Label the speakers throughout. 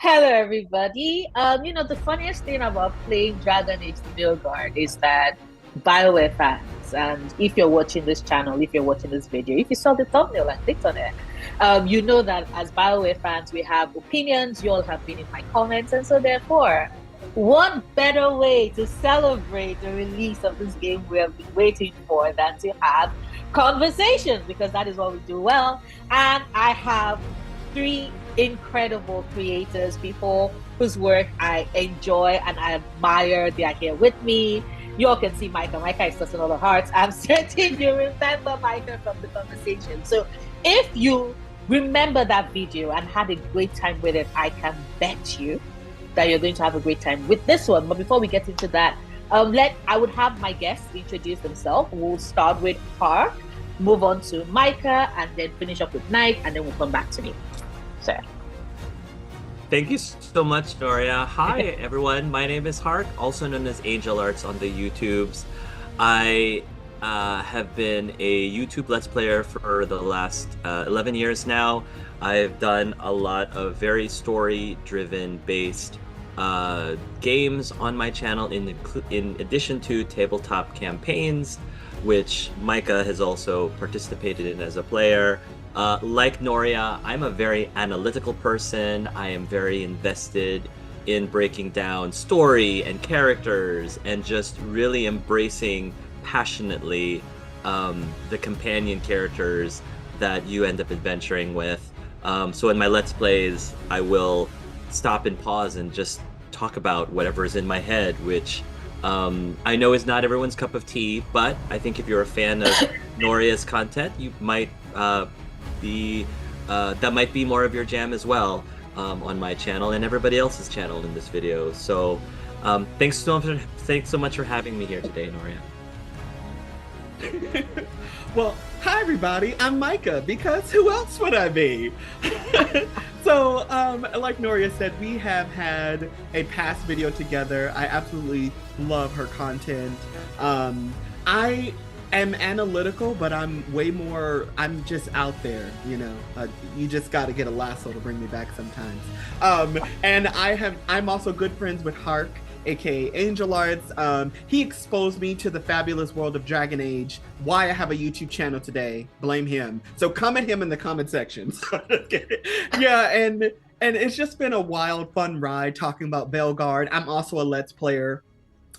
Speaker 1: Hello, everybody. The funniest thing about playing Dragon Age Veilguard is that BioWare fans, and if you're watching this channel, if you're watching this video, if you saw the thumbnail and clicked on it, you know that as BioWare fans, we have opinions. You all have been in my comments, and so therefore, what better way to celebrate the release of this game we have been waiting for than to have conversations, because that is what we do well. And I have three incredible creators, people whose work I enjoy and I admire. They are here with me. You all can see Micah. Micah is touching all the hearts. I'm certain you remember Micah from the conversation. So if you remember that video and had a great time with it, I can bet you that you're going to have a great time with this one. But before we get into that, I would have my guests introduce themselves. We'll start with Park, move on to Micah, and then finish up with Nike, and then we'll come back to me. So.
Speaker 2: Thank you so much, Noria. Hi, everyone. My name is Hark, also known as Angel Arts on the YouTubes. I have been a YouTube Let's Player for the last 11 years now. I've done a lot of very story-driven based games on my channel in addition to tabletop campaigns, which Micah has also participated in as a player. Like Noria, I'm a very analytical person. I am very invested in breaking down story and characters and just really embracing passionately the companion characters that you end up adventuring with. So in my Let's Plays, I will stop and pause and just talk about whatever is in my head, which I know is not everyone's cup of tea, but I think if you're a fan of Noria's content, you might that might be more of your jam as well on my channel and everybody else's channel in this video. So thanks so much for having me here today,
Speaker 3: Noria. Well, hi everybody, I'm Micah, because who else would I be? So, like Noria said, we have had a past video together. I absolutely love her content. I am analytical, but I'm just out there, you know. You just got to get a lasso to bring me back sometimes. And I'm also good friends with Hark, aka Angel Arts. He exposed me to the fabulous world of Dragon Age. Why I have a YouTube channel today, blame him. So come at him in the comment sections. Yeah, and it's just been a wild, fun ride talking about Veilguard. I'm also a Let's Player.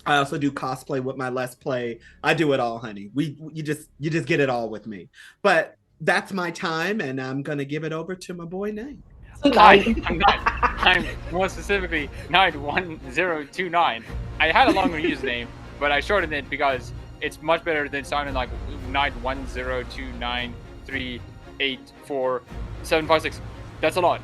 Speaker 3: I also do cosplay with my Let's Play. I do it all, honey. You just get it all with me. But that's my time, and I'm gonna give it over to my boy Nate.
Speaker 4: I'm more specifically Knight1029. I had a longer username, but I shortened it because it's much better than sounding like Knight1029384756. That's a lot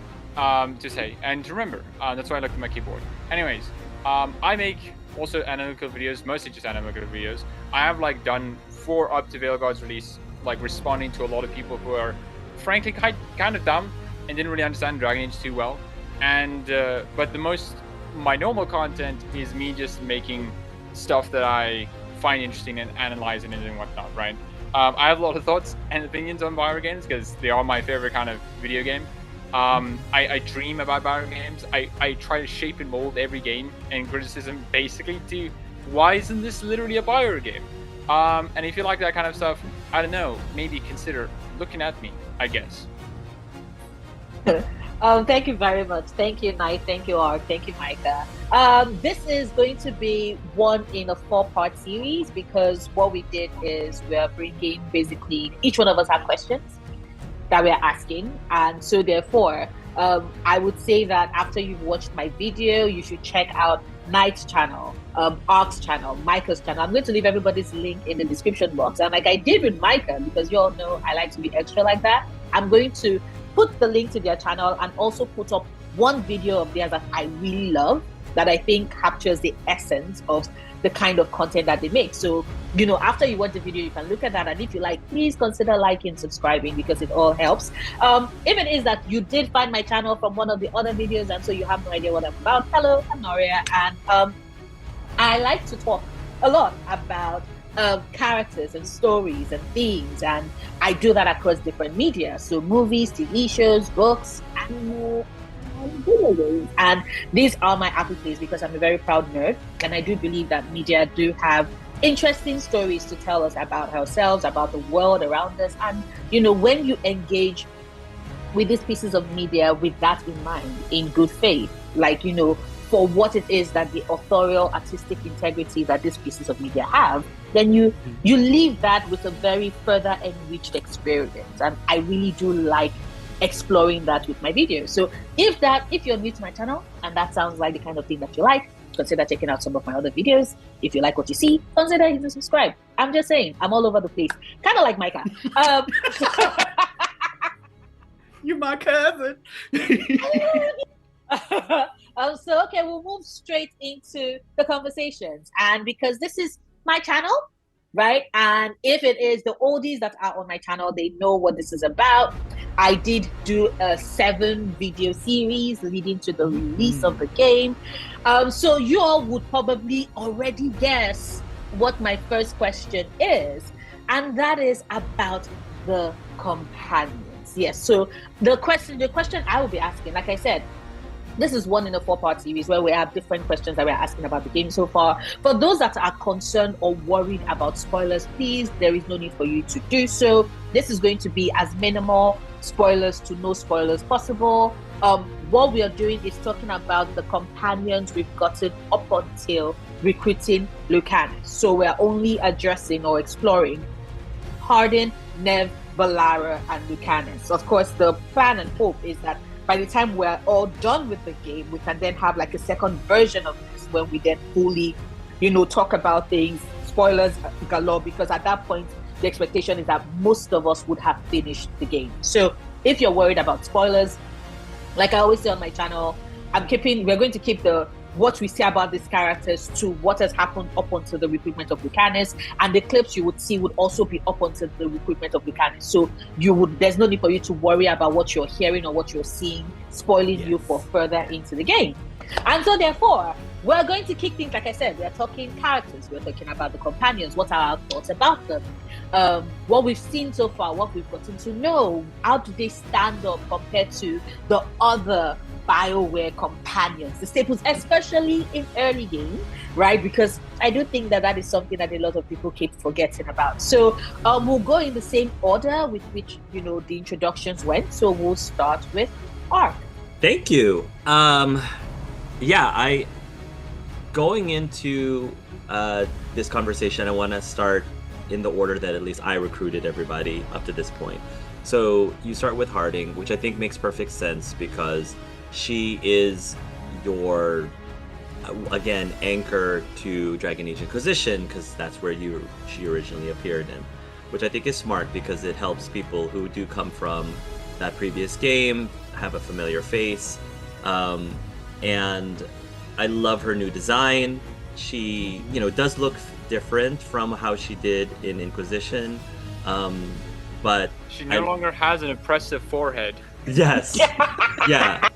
Speaker 4: to say and to remember. That's why I looked at my keyboard. Anyways, I make also analytical videos, mostly just analytical videos. I have done 4 up to Veilguard's release, responding to a lot of people who are frankly kind of dumb and didn't really understand Dragon Age too well. And but my normal content is me just making stuff that I find interesting and analyzing it and whatnot, right? I have a lot of thoughts and opinions on Bioware games because they are my favorite kind of video game. I dream about Bioware games. I try to shape and mold every game and criticism basically to why isn't this literally a Bioware game? And if you like that kind of stuff, I don't know, maybe consider looking at me, I guess.
Speaker 1: Thank you very much. Thank you, Knight. Thank you, Ark. Thank you, Micah. This is going to be one in a 4-part series because what we did is we're bringing basically each one of us have questions that we're asking, and so therefore I would say that after you've watched my video, you should check out Knight's channel, Ark's channel, Micah's channel. I'm going to leave everybody's link in the description box, and like I did with Micah, because you all know I like to be extra like that, I'm going to put the link to their channel and also put up one video of theirs that I really love, that I think captures the essence of the kind of content that they make. So, you know, after you watch the video, you can look at that, and if you like, please consider liking, subscribing, because it all helps. If it is that you did find my channel from one of the other videos and so you have no idea what I'm about, hello, I'm Noria, and I like to talk a lot about characters and stories and themes, and I do that across different media, so movies, TV shows, books, and more video games. And these are my happy plays because I'm a very proud nerd, and I do believe that media do have interesting stories to tell us about ourselves, about the world around us. And when you engage with these pieces of media with that in mind, in good faith, for what it is, that the authorial artistic integrity that these pieces of media have, then you leave that with a very further enriched experience. And I really do like exploring that with my videos. So if you're new to my channel and that sounds like the kind of thing that you like, consider checking out some of my other videos. If you like what you see, consider hitting subscribe. I'm just saying, I'm all over the place, kind of like Micah.
Speaker 3: You're my cousin.
Speaker 1: So okay, we'll move straight into the conversations, and because this is my channel, right? And if it is the oldies that are on my channel, they know what this is about. I did do a 7-video series leading to the release of the game. So you all would probably already guess what my first question is, and that is about the companions. Yes. So the question I will be asking, like I said, this is one in a 4-part series where we have different questions that we're asking about the game so far. For those that are concerned or worried about spoilers, please, there is no need for you to do so. This is going to be as minimal spoilers to no spoilers possible. What we are doing is talking about the companions we've gotten up until recruiting Lucanus. So we're only addressing or exploring Harding, Nev, Valara, and Lucanus. Of course, the plan and hope is that by the time we're all done with the game, we can then have like a second version of this when we then fully, talk about things, spoilers galore, because at that point, the expectation is that most of us would have finished the game. So if you're worried about spoilers, like I always say on my channel, we're going to keep what we say about these characters to what has happened up until the recruitment of Lucanus, and the clips you would see would also be up until the recruitment of Lucanus. So there's no need for you to worry about what you're hearing or what you're seeing spoiling you for further into the game. And so therefore, we're going to kick things, like I said, we're talking characters, we're talking about the companions, what are our thoughts about them, what we've seen so far, what we've gotten to know, how do they stand up compared to the other BioWare companions, the staples, especially in early game, right? Because I do think that is something that a lot of people keep forgetting about. So we'll go in the same order with which the introductions went. So we'll start with Ark.
Speaker 2: Thank you. Going into this conversation, I want to start in the order that at least I recruited everybody up to this point. So you start with Harding, which I think makes perfect sense because she is your, again, anchor to Dragon Age Inquisition, because that's where she originally appeared in, which I think is smart because it helps people who do come from that previous game have a familiar face. And I love her new design. She, does look different from how she did in Inquisition, but
Speaker 4: she no longer has an impressive forehead.
Speaker 2: Yes. Yeah.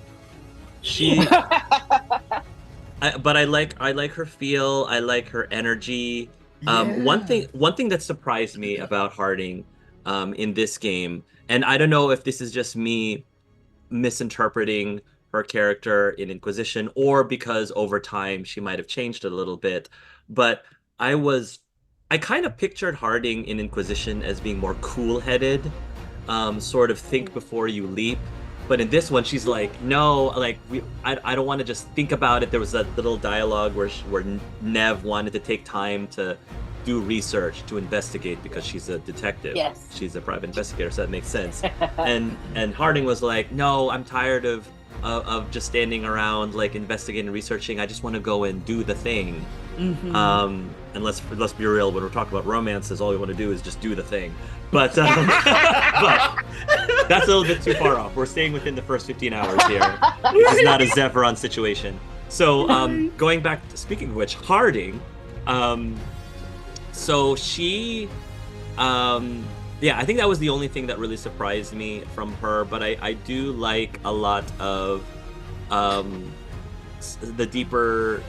Speaker 2: But I like her feel. I like her energy. One thing that surprised me about Harding in this game, and I don't know if this is just me misinterpreting her character in Inquisition or because over time she might have changed a little bit, but I kind of pictured Harding in Inquisition as being more cool-headed, sort of think before you leap. But in this one, she's like, no, like I don't want to just think about it. There was a little dialogue where Nev wanted to take time to do research, to investigate, because she's a detective.
Speaker 1: Yes.
Speaker 2: She's a private investigator, so that makes sense. and Harding was like, no, I'm tired of just standing around like investigating and researching. I just want to go and do the thing. Mm-hmm. And let's be real, when we're talking about romances, all we want to do is just do the thing. But but that's a little bit too far off. We're staying within the first 15 hours here. This is not a Zephyron situation. So going back to, speaking of which, Harding, so she, I think that was the only thing that really surprised me from her. But I do like a lot of the deeper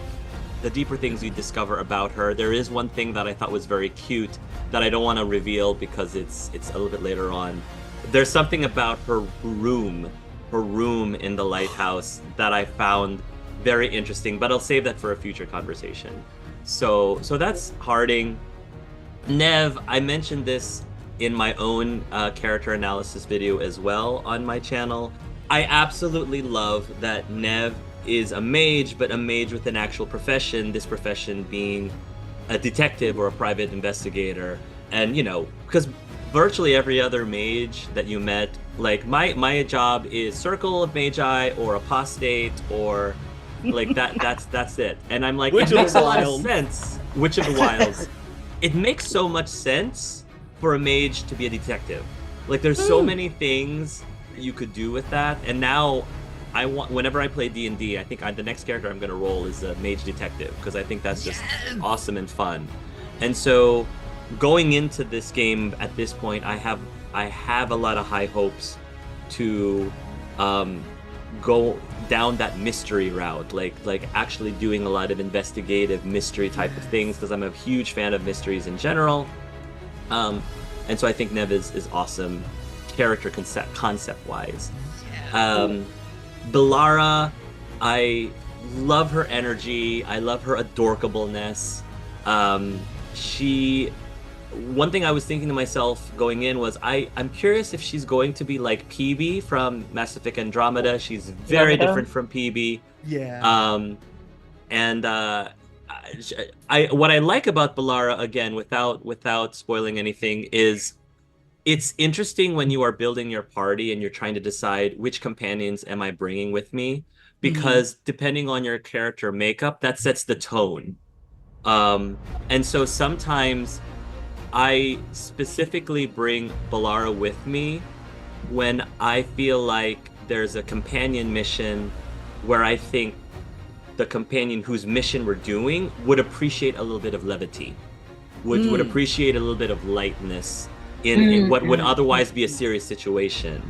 Speaker 2: things you discover about her. There is one thing that I thought was very cute that I don't want to reveal because it's a little bit later on. There's something about her room her room in the lighthouse that I found very interesting, but I'll save that for a future conversation. So that's Harding. Nev, I mentioned this in my own character analysis video as well on my channel. I absolutely love that Nev is a mage, but a mage with an actual profession, this profession being a detective or a private investigator. And, you know, because virtually every other mage that you met, like my job is Circle of Magi or Apostate or like that's it. And I'm like,
Speaker 3: Witch
Speaker 2: it
Speaker 3: of
Speaker 2: makes
Speaker 3: the
Speaker 2: a lot of
Speaker 3: Wilds.
Speaker 2: sense. Witch of the Wilds. It makes so much sense for a mage to be a detective. Like there's so many things you could do with that. And now I want, whenever I play D&D, I think the next character I'm going to roll is a mage detective because I think that's just awesome and fun. And so going into this game at this point, I have a lot of high hopes to go down that mystery route, like actually doing a lot of investigative mystery type of things because I'm a huge fan of mysteries in general. And so I think Nev is awesome character concept wise. Belara, I love her energy. I love her adorkableness. One thing I was thinking to myself going in was I'm curious if she's going to be like PB from Mass Effect Andromeda. She's very different from PB.
Speaker 3: Yeah.
Speaker 2: And what I like about Belara, again, without spoiling anything, is it's interesting when you are building your party and you're trying to decide which companions am I bringing with me, because depending on your character makeup, that sets the tone. And so sometimes I specifically bring Belara with me when I feel like there's a companion mission where I think the companion whose mission we're doing would appreciate a little bit of levity, would appreciate a little bit of lightness in what would otherwise be a serious situation.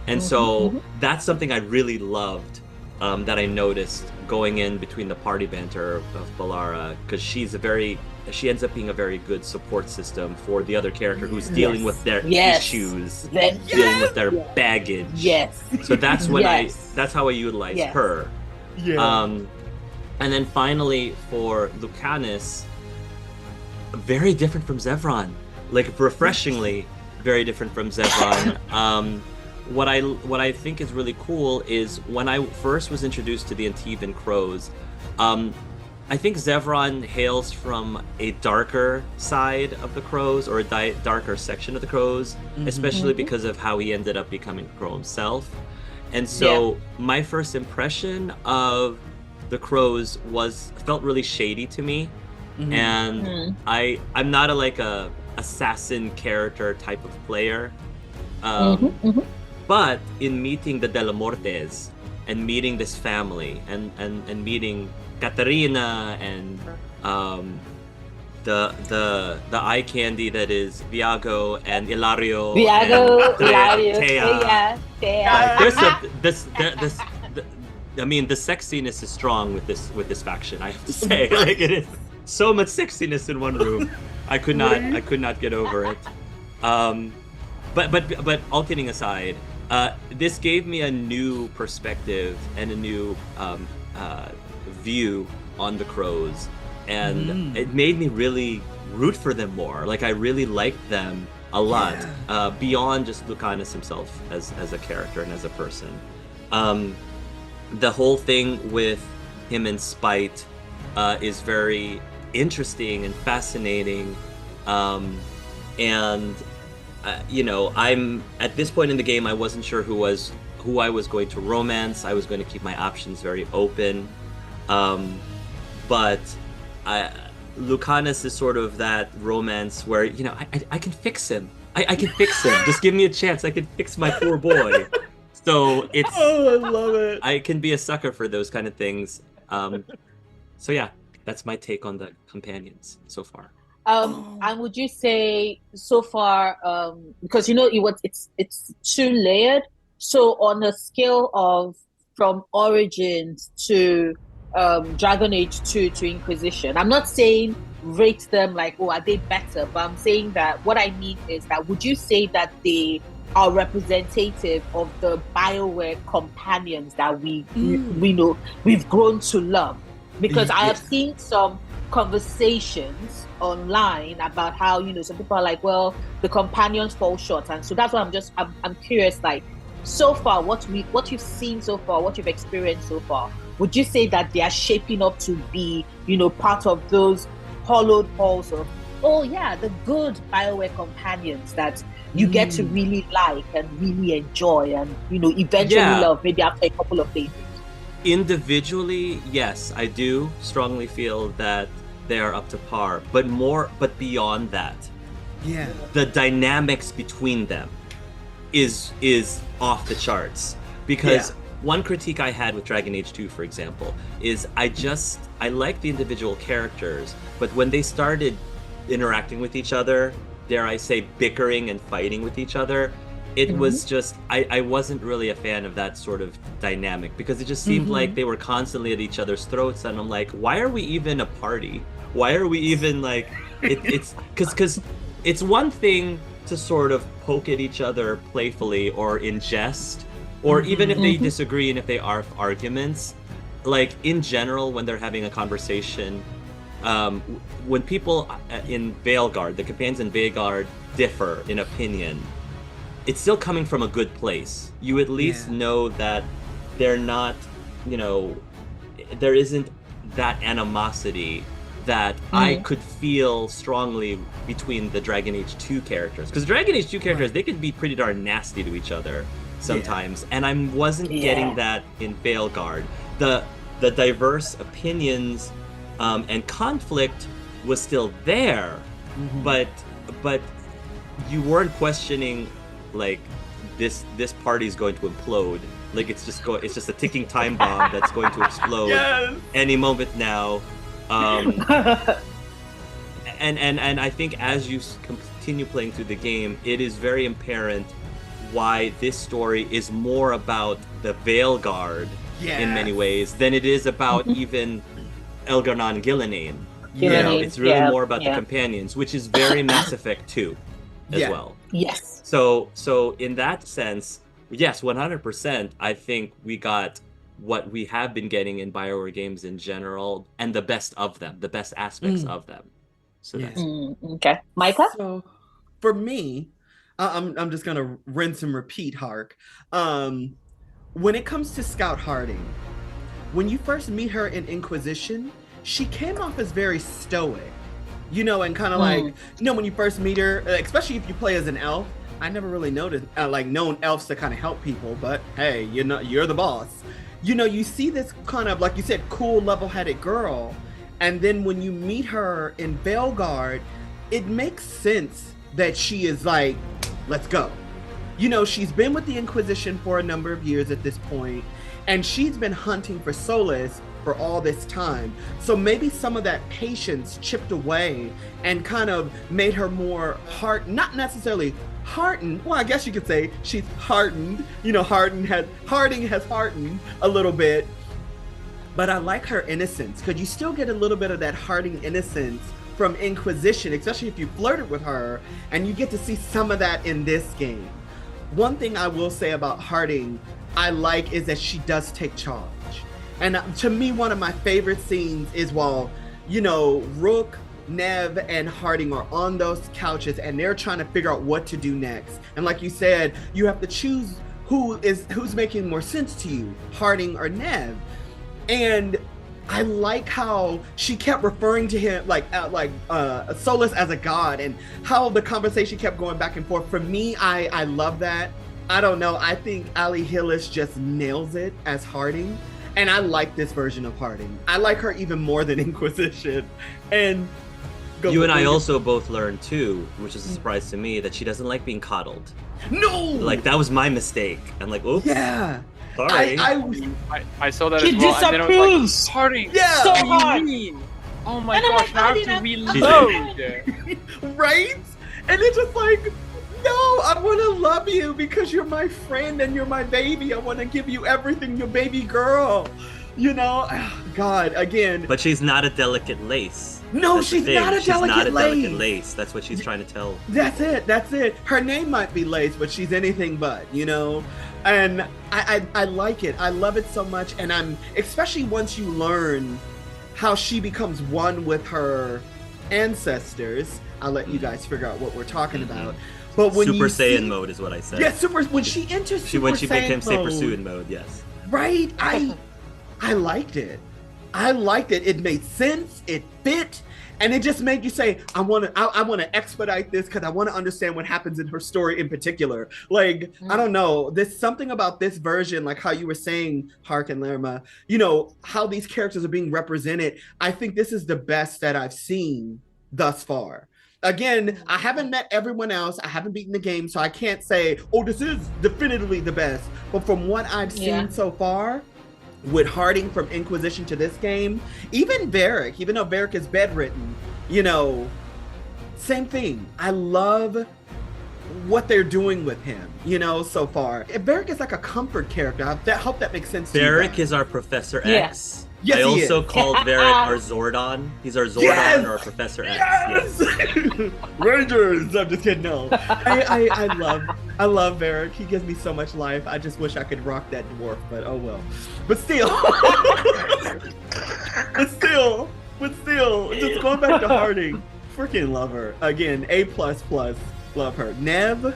Speaker 2: And so that's something I really loved, that I noticed going in between the party banter of Belara, because she ends up being a very good support system for the other character who's dealing with their issues, dealing with their baggage. So that's when that's how I utilize her. And then finally for Lucanus, very different from Zevran, like refreshingly very different from Zevran. What I think is really cool is when I first was introduced to the Antivan Crows, I think Zevran hails from a darker side of the Crows, or a darker section of the Crows, especially because of how he ended up becoming a Crow himself. And so my first impression of the Crows felt really shady to me. And I'm not a assassin character type of player. But in meeting the De La Mortes and meeting this family and meeting Katarina and the eye candy that is Viago and Ilario. I mean, the sexiness is strong with this faction, I have to say. Like, it is so much sexiness in one room. I could not get over it. But all kidding aside, this gave me a new perspective and a new view on the Crows, and it made me really root for them more. Like, I really liked them a lot, beyond just Lucanus himself as a character and as a person. The whole thing with him and Spite is very interesting and fascinating, and I'm at this point in the game, I wasn't sure who I was going to romance. I was going to keep my options very open, but Lucanus is sort of that romance where I can fix him. I can fix him. Just give me a chance. I can fix my poor boy. So it's
Speaker 3: I love it.
Speaker 2: I can be a sucker for those kind of things. So yeah, that's my take on the companions so far.
Speaker 1: And would you say so far, because it's 2 layered, so on a scale of from Origins to Dragon Age 2 to Inquisition, I'm not saying rate them like, are they better, but I'm saying that what I mean is that would you say that they are representative of the BioWare companions that we know we've grown to love. Because I have seen some conversations online about how, you know, some people are like, well, the companions fall short, and so that's why I'm curious, like, so far what you've seen so far, what you've experienced so far, would you say that they are shaping up to be, you know, part of those hollowed halls of, oh yeah, the good BioWare companions that you get to really like and really enjoy and, you know, eventually love maybe after a couple of days?
Speaker 2: Individually, yes, I do strongly feel that they are up to par, but beyond that, the dynamics between them is off the charts. Because one critique I had with Dragon Age 2, for example, is I like the individual characters, but when they started interacting with each other, dare I say bickering and fighting with each other, it was just, I wasn't really a fan of that sort of dynamic, because it just seemed like they were constantly at each other's throats, and I'm like, why are we even a party? Why are we even like, it's because it's one thing to sort of poke at each other playfully or in jest, or even if they disagree and if they are arguments, like in general when they're having a conversation, when people in Veilguard, the companions in Veilguard differ in opinion, it's still coming from a good place. You at least know that they're not, you know, there isn't that animosity that I could feel strongly between the Dragon Age 2 characters. Because Dragon Age 2 characters, they could be pretty darn nasty to each other sometimes. And I wasn't getting that in Veilguard. The diverse opinions and conflict was still there, but you weren't questioning like this party's going to implode. Like it's just a ticking time bomb that's going to explode any moment now. And I think as you continue playing through the game, it is very apparent why this story is more about the Veilguard in many ways than it is about even Elgar'nan Gillenane. You know, it's really more about the companions, which is very Mass Effect 2 as well.
Speaker 1: Yes.
Speaker 2: So in that sense, yes, 100%, I think we got what we have been getting in BioWare games in general, and the best of them, the best aspects of them. So that's
Speaker 1: okay. Micah?
Speaker 3: So for me, I'm just gonna rinse and repeat, Hark. When it comes to Scout Harding, when you first meet her in Inquisition, she came off as very stoic, you know, and kind of like, you know, when you first meet her, especially if you play as an elf. I never really noticed, known elves to kind of help people, but hey, you know, you're the boss. You know, you see this kind of, like you said, cool, level-headed girl, and then when you meet her in Veilguard, it makes sense that she is like, let's go. You know, she's been with the Inquisition for a number of years at this point, and she's been hunting for Solas for all this time. So maybe some of that patience chipped away and kind of made her more not necessarily heartened. Well, I guess you could say she's hardened. You know, Harding has hardened a little bit. But I like her innocence, because you still get a little bit of that Harding innocence from Inquisition, especially if you flirted with her, and you get to see some of that in this game. One thing I will say about Harding I like is that she does take charge. And to me, one of my favorite scenes is while, you know, Rook, Nev, and Harding are on those couches and they're trying to figure out what to do next. And like you said, you have to choose who's making more sense to you, Harding or Nev. And I like how she kept referring to him like Solas as a god, and how the conversation kept going back and forth. For me, I love that. I don't know. I think Ali Hillis just nails it as Harding. And I like this version of Harding. I like her even more than Inquisition. And
Speaker 2: you and I also both learned too, which is a surprise to me, that she doesn't like being coddled.
Speaker 3: No!
Speaker 2: Like, that was my mistake. I'm like, oops.
Speaker 3: Yeah.
Speaker 2: Sorry.
Speaker 4: I saw that
Speaker 1: She
Speaker 4: as well. And then I was
Speaker 1: disapproves.
Speaker 4: like, Harding,
Speaker 3: Yeah.
Speaker 1: So
Speaker 4: what do you
Speaker 1: hard.
Speaker 4: mean? Oh my
Speaker 1: And I'm
Speaker 4: gosh,
Speaker 1: like,
Speaker 4: I have
Speaker 1: Harding,
Speaker 4: to
Speaker 1: I'm
Speaker 4: reload.
Speaker 3: Right? And it's just like, no, I want to love you because you're my friend and you're my baby. I want to give you everything, your baby girl. You know, God, again.
Speaker 2: But she's not a delicate lace.
Speaker 3: No,
Speaker 2: That's the
Speaker 3: she's
Speaker 2: thing.
Speaker 3: not a
Speaker 2: She's not a
Speaker 3: delicate
Speaker 2: delicate
Speaker 3: lace.
Speaker 2: lace. That's what she's trying to tell.
Speaker 3: That's it. Her name might be Lace, but she's anything but, you know? And I like it. I love it so much. And especially once you learn how she becomes one with her ancestors. I'll let you guys figure out what we're talking about. But when
Speaker 2: Super
Speaker 3: you
Speaker 2: Saiyan
Speaker 3: see,
Speaker 2: mode is what I said.
Speaker 3: Yeah, when she enters Super
Speaker 2: when she became
Speaker 3: Saiyan
Speaker 2: Super
Speaker 3: mode,
Speaker 2: Saiyan mode, yes.
Speaker 3: right? I liked it. It made sense. It fit. And it just made you say, I want to expedite this because I want to understand what happens in her story in particular. Like, I don't know, there's something about this version, like how you were saying, Hark and Lerma, you know, how these characters are being represented. I think this is the best that I've seen thus far. Again, I haven't met everyone else. I haven't beaten the game, so I can't say, oh, this is definitively the best. But from what I've seen so far, with Harding from Inquisition to this game, even Varric, even though Varric is bedridden, you know, same thing. I love what they're doing with him, you know, so far. Varric is like a comfort character. I hope that makes sense to you
Speaker 2: Varric
Speaker 3: guys.
Speaker 2: is our Professor X.
Speaker 3: Yes,
Speaker 2: I
Speaker 3: he
Speaker 2: also
Speaker 3: is.
Speaker 2: called Varric our Zordon. He's our Zordon or our Professor X.
Speaker 3: Yes! Rangers! I'm just kidding, no. I love Varric. He gives me so much life. I just wish I could rock that dwarf, but oh well. But still, just going back to Harding, freaking love her. Again, A++, love her. Nev,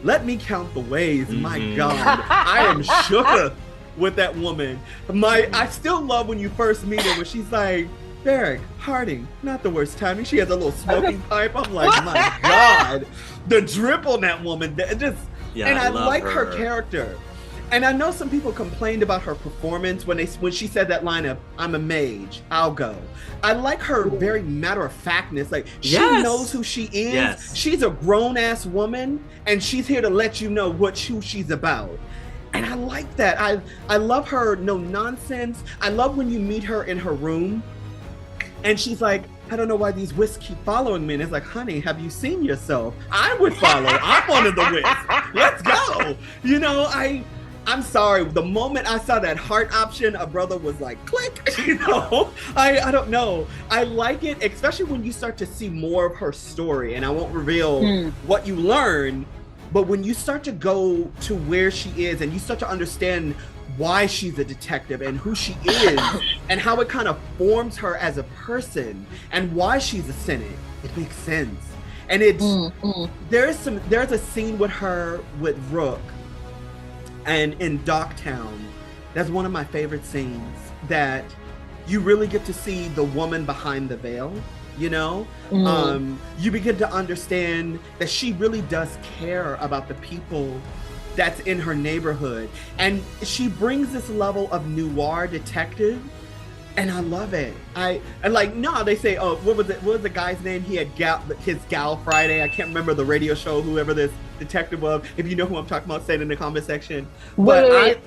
Speaker 3: let me count the ways. My God, I am shook with that woman. I still love when you first meet her, when she's like, Varric, Harding, not the worst timing. She has a little smoking pipe. I'm like, my God, the drip on that woman. And I like her character. And I know some people complained about her performance when she said that line of, I'm a mage, I'll go. I like her very matter-of-factness. Like, she knows who she is. Yes. She's a grown-ass woman, and she's here to let you know who she's about. And I like that. I love her no nonsense. I love when you meet her in her room, and she's like, I don't know why these wisps keep following me. And it's like, honey, have you seen yourself? I would follow. I'm one of the wisps. Let's go. You know, I'm sorry. The moment I saw that heart option, a brother was like, click. You know, I don't know. I like it, especially when you start to see more of her story. And I won't reveal what you learn, but when you start to go to where she is and you start to understand why she's a detective and who she is and how it kind of forms her as a person and why she's a cynic, it makes sense. And it's there's a scene with her with Rook and in Docktown, that's one of my favorite scenes, that you really get to see the woman behind the veil, you know? You begin to understand that she really does care about the people that's in her neighborhood. And she brings this level of noir detective, and I love it. They say, oh, what was the guy's name? He had his Gal Friday. I can't remember the radio show, whoever this detective was. If you know who I'm talking about, say it in the comment section.
Speaker 1: Wait,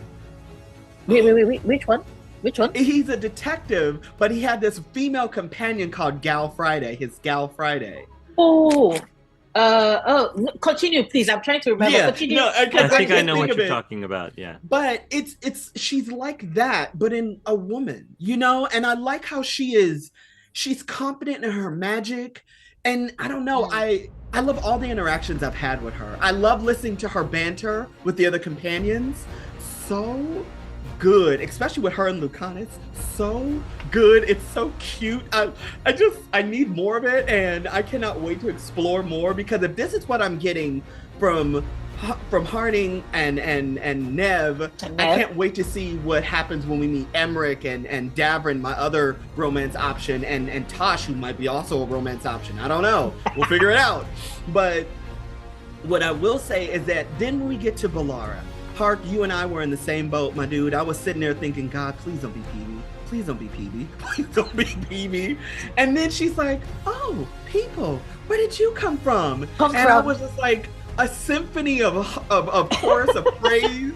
Speaker 1: which one? Which one?
Speaker 3: He's a detective, but he had this female companion called Gal Friday, his Gal Friday.
Speaker 1: Continue, please. I'm trying to remember.
Speaker 3: Yeah,
Speaker 1: continue.
Speaker 3: no,
Speaker 2: I think I know what you're talking about. Yeah.
Speaker 3: But she's like that, but in a woman, you know? And I like how she's confident in her magic. And I don't know, I love all the interactions I've had with her. I love listening to her banter with the other companions. So good, especially with her and Lucanus. So good. It's so cute. I need more of it, and I cannot wait to explore more, because if this is what I'm getting from Harding and Nev, I can't wait to see what happens when we meet Emmerich and Davrin, my other romance option, and Tosh, who might be also a romance option. I don't know. We'll figure it out. But what I will say is that then when we get to Valara, Hark, you and I were in the same boat, my dude. I was sitting there thinking, God, please don't be Peavy. Please don't be Peavy. Please don't be Peavy. And then she's like, oh, people, where did you come from? I was just like a symphony of chorus of praise.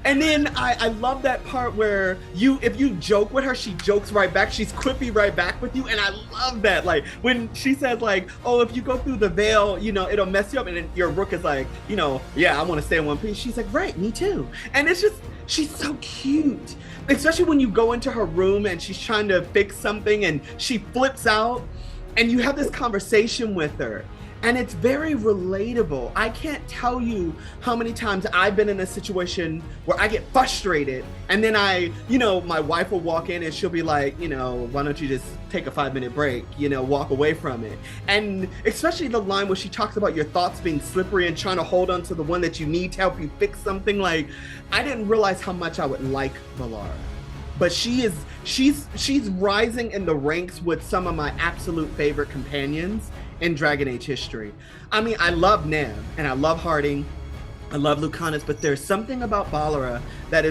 Speaker 3: And then I love that part where if you joke with her, she jokes right back. She's quippy right back with you. And I love that. Like when she says like, oh, if you go through the veil, you know, it'll mess you up. And then your Rook is like, you know, yeah, I want to stay in one piece. She's like, right, me too. And it's just, She's so cute. Especially when you go into her room and she's trying to fix something and she flips out and you have this conversation with her. And it's very relatable. I can't tell you how many times I've been in a situation where I get frustrated and then my wife will walk in and she'll be like, why don't you just take a 5-minute break, walk away from it. And especially the line where she talks about your thoughts being slippery and trying to hold on to the one that you need to help you fix something. Like, I didn't realize how much I would like Valara. But she's rising in the ranks with some of my absolute favorite companions in Dragon Age history. I mean, I love Nev and I love Harding, I love Lucanus, but there's something about Valara that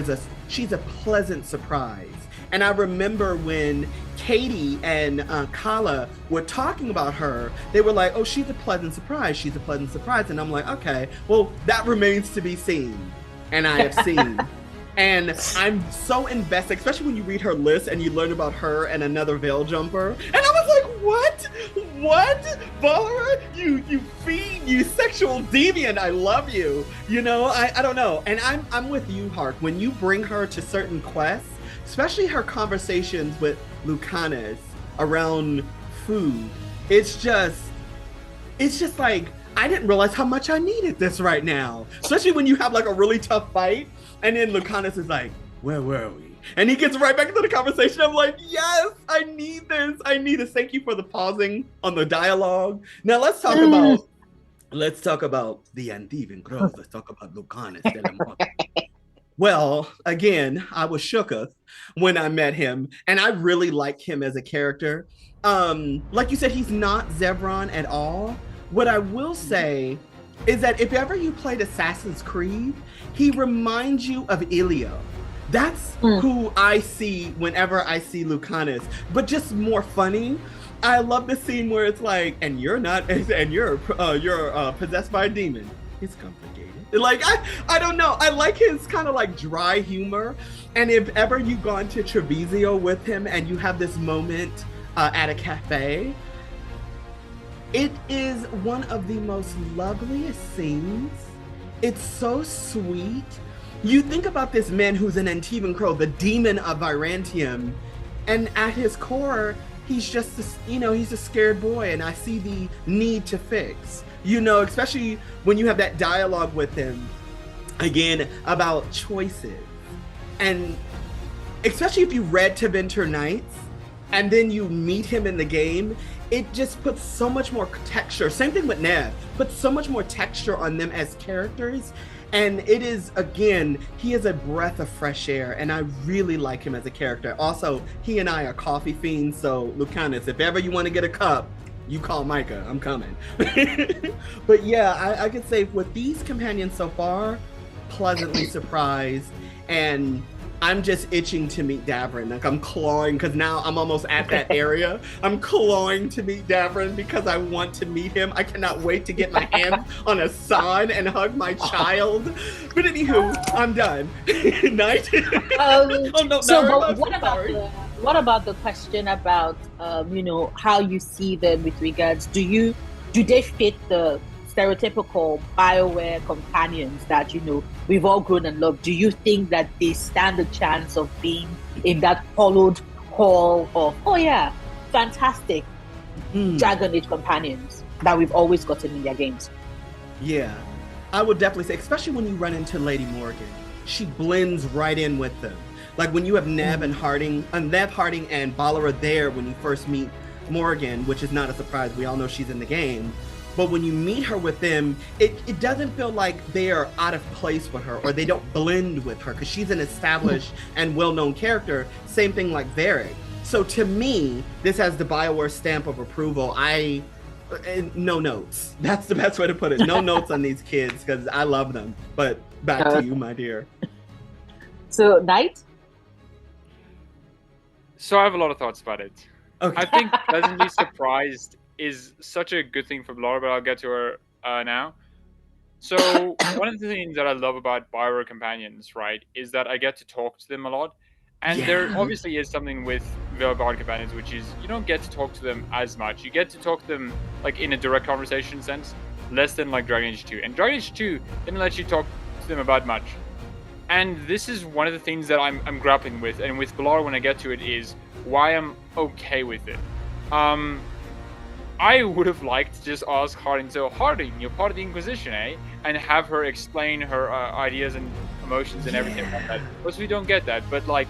Speaker 3: she's a pleasant surprise. And I remember when Katie and Kala were talking about her, they were like, oh, she's a pleasant surprise. She's a pleasant surprise. And I'm like, okay, well, that remains to be seen. And I have seen. And I'm so invested, especially when you read her list and you learn about her and another Veil Jumper. And I was like, what? Valara, you sexual deviant, I love you. I don't know. And I'm with you, Hark. When you bring her to certain quests, especially her conversations with Lucanus around food, it's just like, I didn't realize how much I needed this right now. Especially when you have like a really tough fight and then Lucanus is like, where were we? And he gets right back into the conversation. I'm like, yes, I need this. Thank you for the pausing on the dialogue. Now let's talk about the Antivan Grove. Let's talk about Lucanus. Well, again, I was shooketh when I met him, and I really like him as a character. Like you said, he's not Zevran at all. What I will say is that if ever you played Assassin's Creed, he reminds you of Ilio. That's who I see whenever I see Lucanus, but just more funny. I love the scene where it's like, and you're possessed by a demon. It's complicated. Like, I don't know. I like his kind of like dry humor. And if ever you've gone to Treviso with him and you have this moment at a cafe, it is one of the most loveliest scenes. It's so sweet. You think about this man who's an Antivan Crow, the demon of Virantium, and at his core, he's just he's a scared boy, and I see the need to fix. Especially when you have that dialogue with him, again, about choices. And especially if you read Tevinter Nights, and then you meet him in the game, it just puts so much more texture. Same thing with Nev, puts so much more texture on them as characters. And it is, again, he is a breath of fresh air, and I really like him as a character. Also, he and I are coffee fiends, so Lucanus, if ever you want to get a cup, you call Micah, I'm coming. But yeah, I could say with these companions so far, pleasantly surprised, and I'm just itching to meet Davrin. Like, I'm clawing, because now I'm almost at that area. I'm clawing to meet Davrin because I want to meet him. I cannot wait to get my hands on a son and hug my child. But anywho, I'm done. Night.
Speaker 1: What about the question about how you see them with regards? Do they fit the stereotypical BioWare companions that we've all grown and loved? Do you think that they stand a chance of being in that hollowed hall of fantastic Dragon Age companions that we've always gotten in their games?
Speaker 3: Yeah, I would definitely say, especially when you run into Lady Morgan, she blends right in with them. Like when you have Nev and Harding, Nev, Harding, and Valara there when you first meet Morgan, which is not a surprise. We all know she's in the game. But when you meet her with them, it doesn't feel like they are out of place with her or they don't blend with her because she's an established and well-known character. Same thing like Varric. So to me, this has the BioWare stamp of approval. No notes. That's the best way to put it. No notes on these kids because I love them. But back to you, my dear.
Speaker 1: So, Knight?
Speaker 4: So I have a lot of thoughts about it.
Speaker 3: Okay.
Speaker 4: I think pleasantly surprised is such a good thing for Laura, but I'll get to her now. So one of the things that I love about BioWare companions, right, is that I get to talk to them a lot. And there obviously is something with Veilguard companions, which is you don't get to talk to them as much. You get to talk to them like in a direct conversation sense, less than like Dragon Age 2. And Dragon Age 2 didn't let you talk to them about much. And this is one of the things that I'm grappling with, and with Blar when I get to it, is why I'm okay with it. I would have liked to just ask Harding, so Harding, you're part of the Inquisition, eh? And have her explain her ideas and emotions and everything like that. But we don't get that. But like,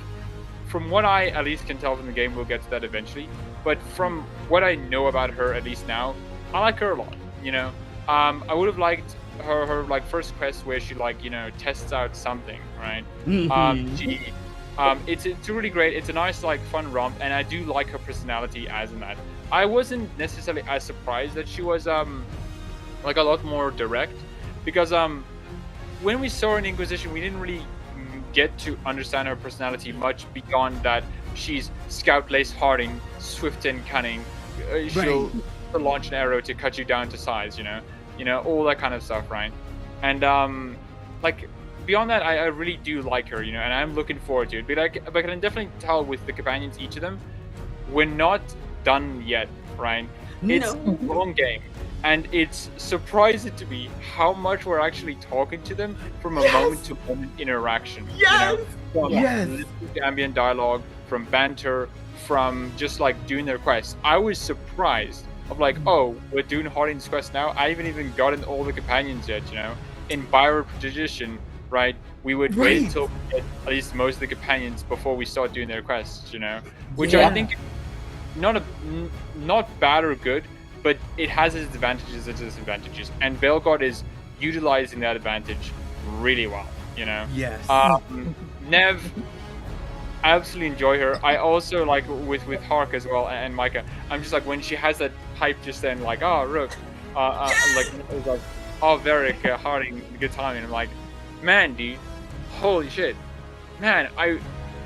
Speaker 4: from what I at least can tell from the game, we'll get to that eventually. But from what I know about her, at least now, I like her a lot. You know, I would have liked her like first quest where she like tests out something, right? It's really great. It's a nice like fun romp, and I do like her personality as in that. I wasn't necessarily as surprised that she was like a lot more direct, because when we saw her in Inquisition, we didn't really get to understand her personality much beyond that. She's scout-laced Harding, swift and cunning. She'll launch an arrow to cut you down to size, you know, all that kind of stuff, right? And like beyond that, I really do like her, and I'm looking forward to it. But I can definitely tell with the companions, each of them, we're not done yet, right? It's a long game, and it's surprising to me how much we're actually talking to them from a moment-to-moment interaction. From listening to ambient dialogue, from banter, from just like doing their quests. I was surprised of like, oh, we're doing Harding's quest now. I haven't even gotten all the companions yet, In Bio tradition, right, we would wait until we get at least most of the companions before we start doing their quests, Which I think not bad or good, but it has its advantages and disadvantages, and Veilguard is utilizing that advantage really well. Nev, I absolutely enjoy her. I also like with Hark as well, and Micah. I'm just like, when she has that pipe just then, like, oh Rook, like oh Varric, Harding, good time, and I'm like, man, dude, holy shit, man.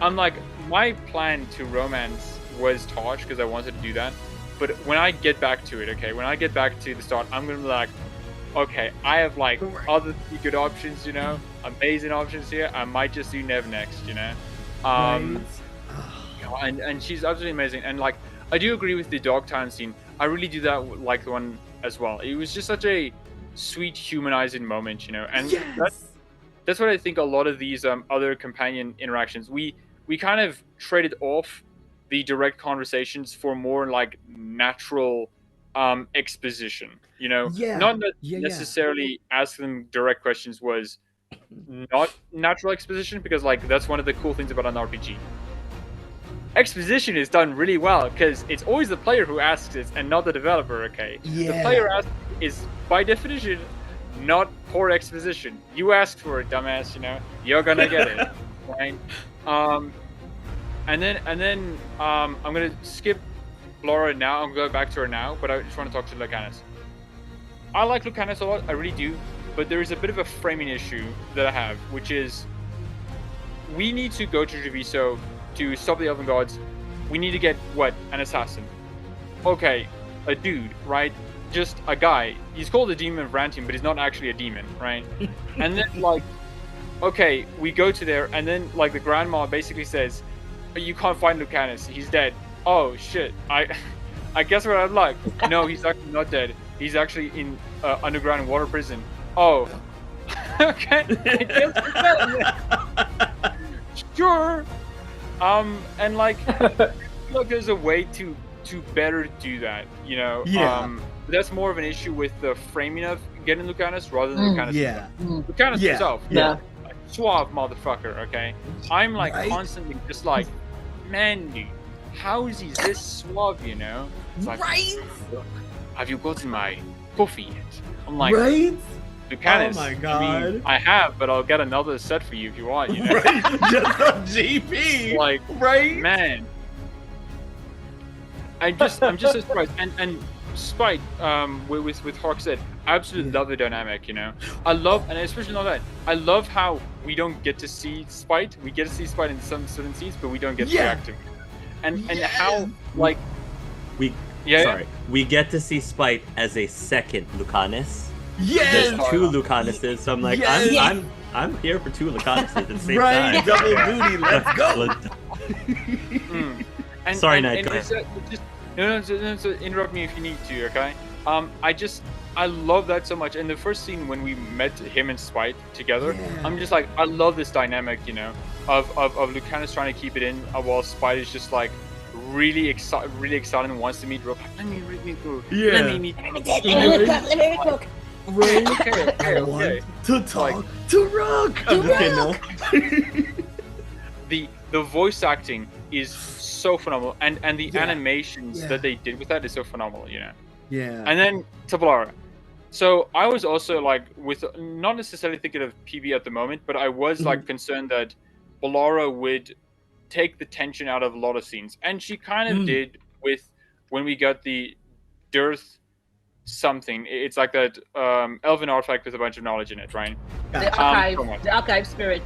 Speaker 4: I'm like, my plan to romance was Tosh because I wanted to do that, but when I get back to it, when I get back to the start, I'm gonna be like, okay, I have like other good options, amazing options here. I might just do Nev next, and she's absolutely amazing. And like, I do agree with the Dogtown scene. I really do that like the one as well. It was just such a sweet humanizing moment, and that's what I think. A lot of these other companion interactions, we kind of traded off the direct conversations for more like natural exposition, not necessarily asking them direct questions was not natural exposition, because like that's one of the cool things about an RPG. Exposition is done really well because it's always the player who asks it and not the developer. The player asks is by definition not poor exposition. You asked for it, dumbass, you're gonna get it. Right? And then I'm gonna skip Laura now. I'm gonna go back to her now, but I just want to talk to Lucanus. I like Lucanus a lot, I really do, but there is a bit of a framing issue that I have, which is we need to go to Treviso to stop the Elven Gods. We need to get what? An assassin. Okay, a dude, right? Just a guy. He's called a demon of Rantium, but he's not actually a demon, right? And then like, okay, we go to there, and then like the grandma basically says, you can't find Lucanus, he's dead. Oh shit, I guess what I'd like. No, he's actually not dead. He's actually in underground water prison. Oh, okay. I guess we're sure. And like, look, there's a way to better do that, but that's more of an issue with the framing of getting Lucanus rather than Lucanus himself. Lucanus himself, like, suave motherfucker, okay? I'm like constantly just like, man, dude, how is he this suave, It's like, look, have you gotten my coffee yet? I'm like, Lucanus,
Speaker 3: oh my god,
Speaker 4: I mean, I have, but I'll get another set for you if you want,
Speaker 3: Just a GP,
Speaker 4: like, man. I'm just so surprised. And Spite, with Hawk said, I absolutely love the dynamic, I love, and especially not that, I love how we don't get to see Spite. We get to see Spite in some certain scenes, but we don't get to react to him. And how, like,
Speaker 2: we get to see Spite as a second Lucanus.
Speaker 3: Yes!
Speaker 2: There's two Lucanuses, so I'm like, I'm here for two Lucanuses at the same time.
Speaker 3: Double booty, let's go!
Speaker 2: Sorry, Nightcrawler.
Speaker 4: No, interrupt me if you need to, okay? I love that so much. And the first scene when we met him and Spite together,
Speaker 3: Yeah.
Speaker 4: I'm just like, I love this dynamic, you know, of Lucanus trying to keep it in, while Spite is just like really excited and wants to meet Rook. Let me meet Rook.
Speaker 3: Yeah.
Speaker 4: Let me meet Rook.
Speaker 1: Let me cook.
Speaker 3: Ray,
Speaker 4: Okay,
Speaker 3: I want
Speaker 4: okay.
Speaker 3: to talk to Rook. Okay, no.
Speaker 4: The voice acting is so phenomenal, and the
Speaker 3: Yeah.
Speaker 4: animations
Speaker 3: Yeah.
Speaker 4: that they did with that is so phenomenal, you know.
Speaker 3: Yeah.
Speaker 4: And then to Ballora. So I was also like, with not necessarily thinking of PB at the moment, but I was like concerned that Ballora would take the tension out of a lot of scenes, and she kind of did with when we got the Dearth something. It's like that elven artifact with a bunch of knowledge in it, right?
Speaker 1: The
Speaker 3: Gotcha.
Speaker 1: archive,
Speaker 4: come on.
Speaker 1: the archive spirit.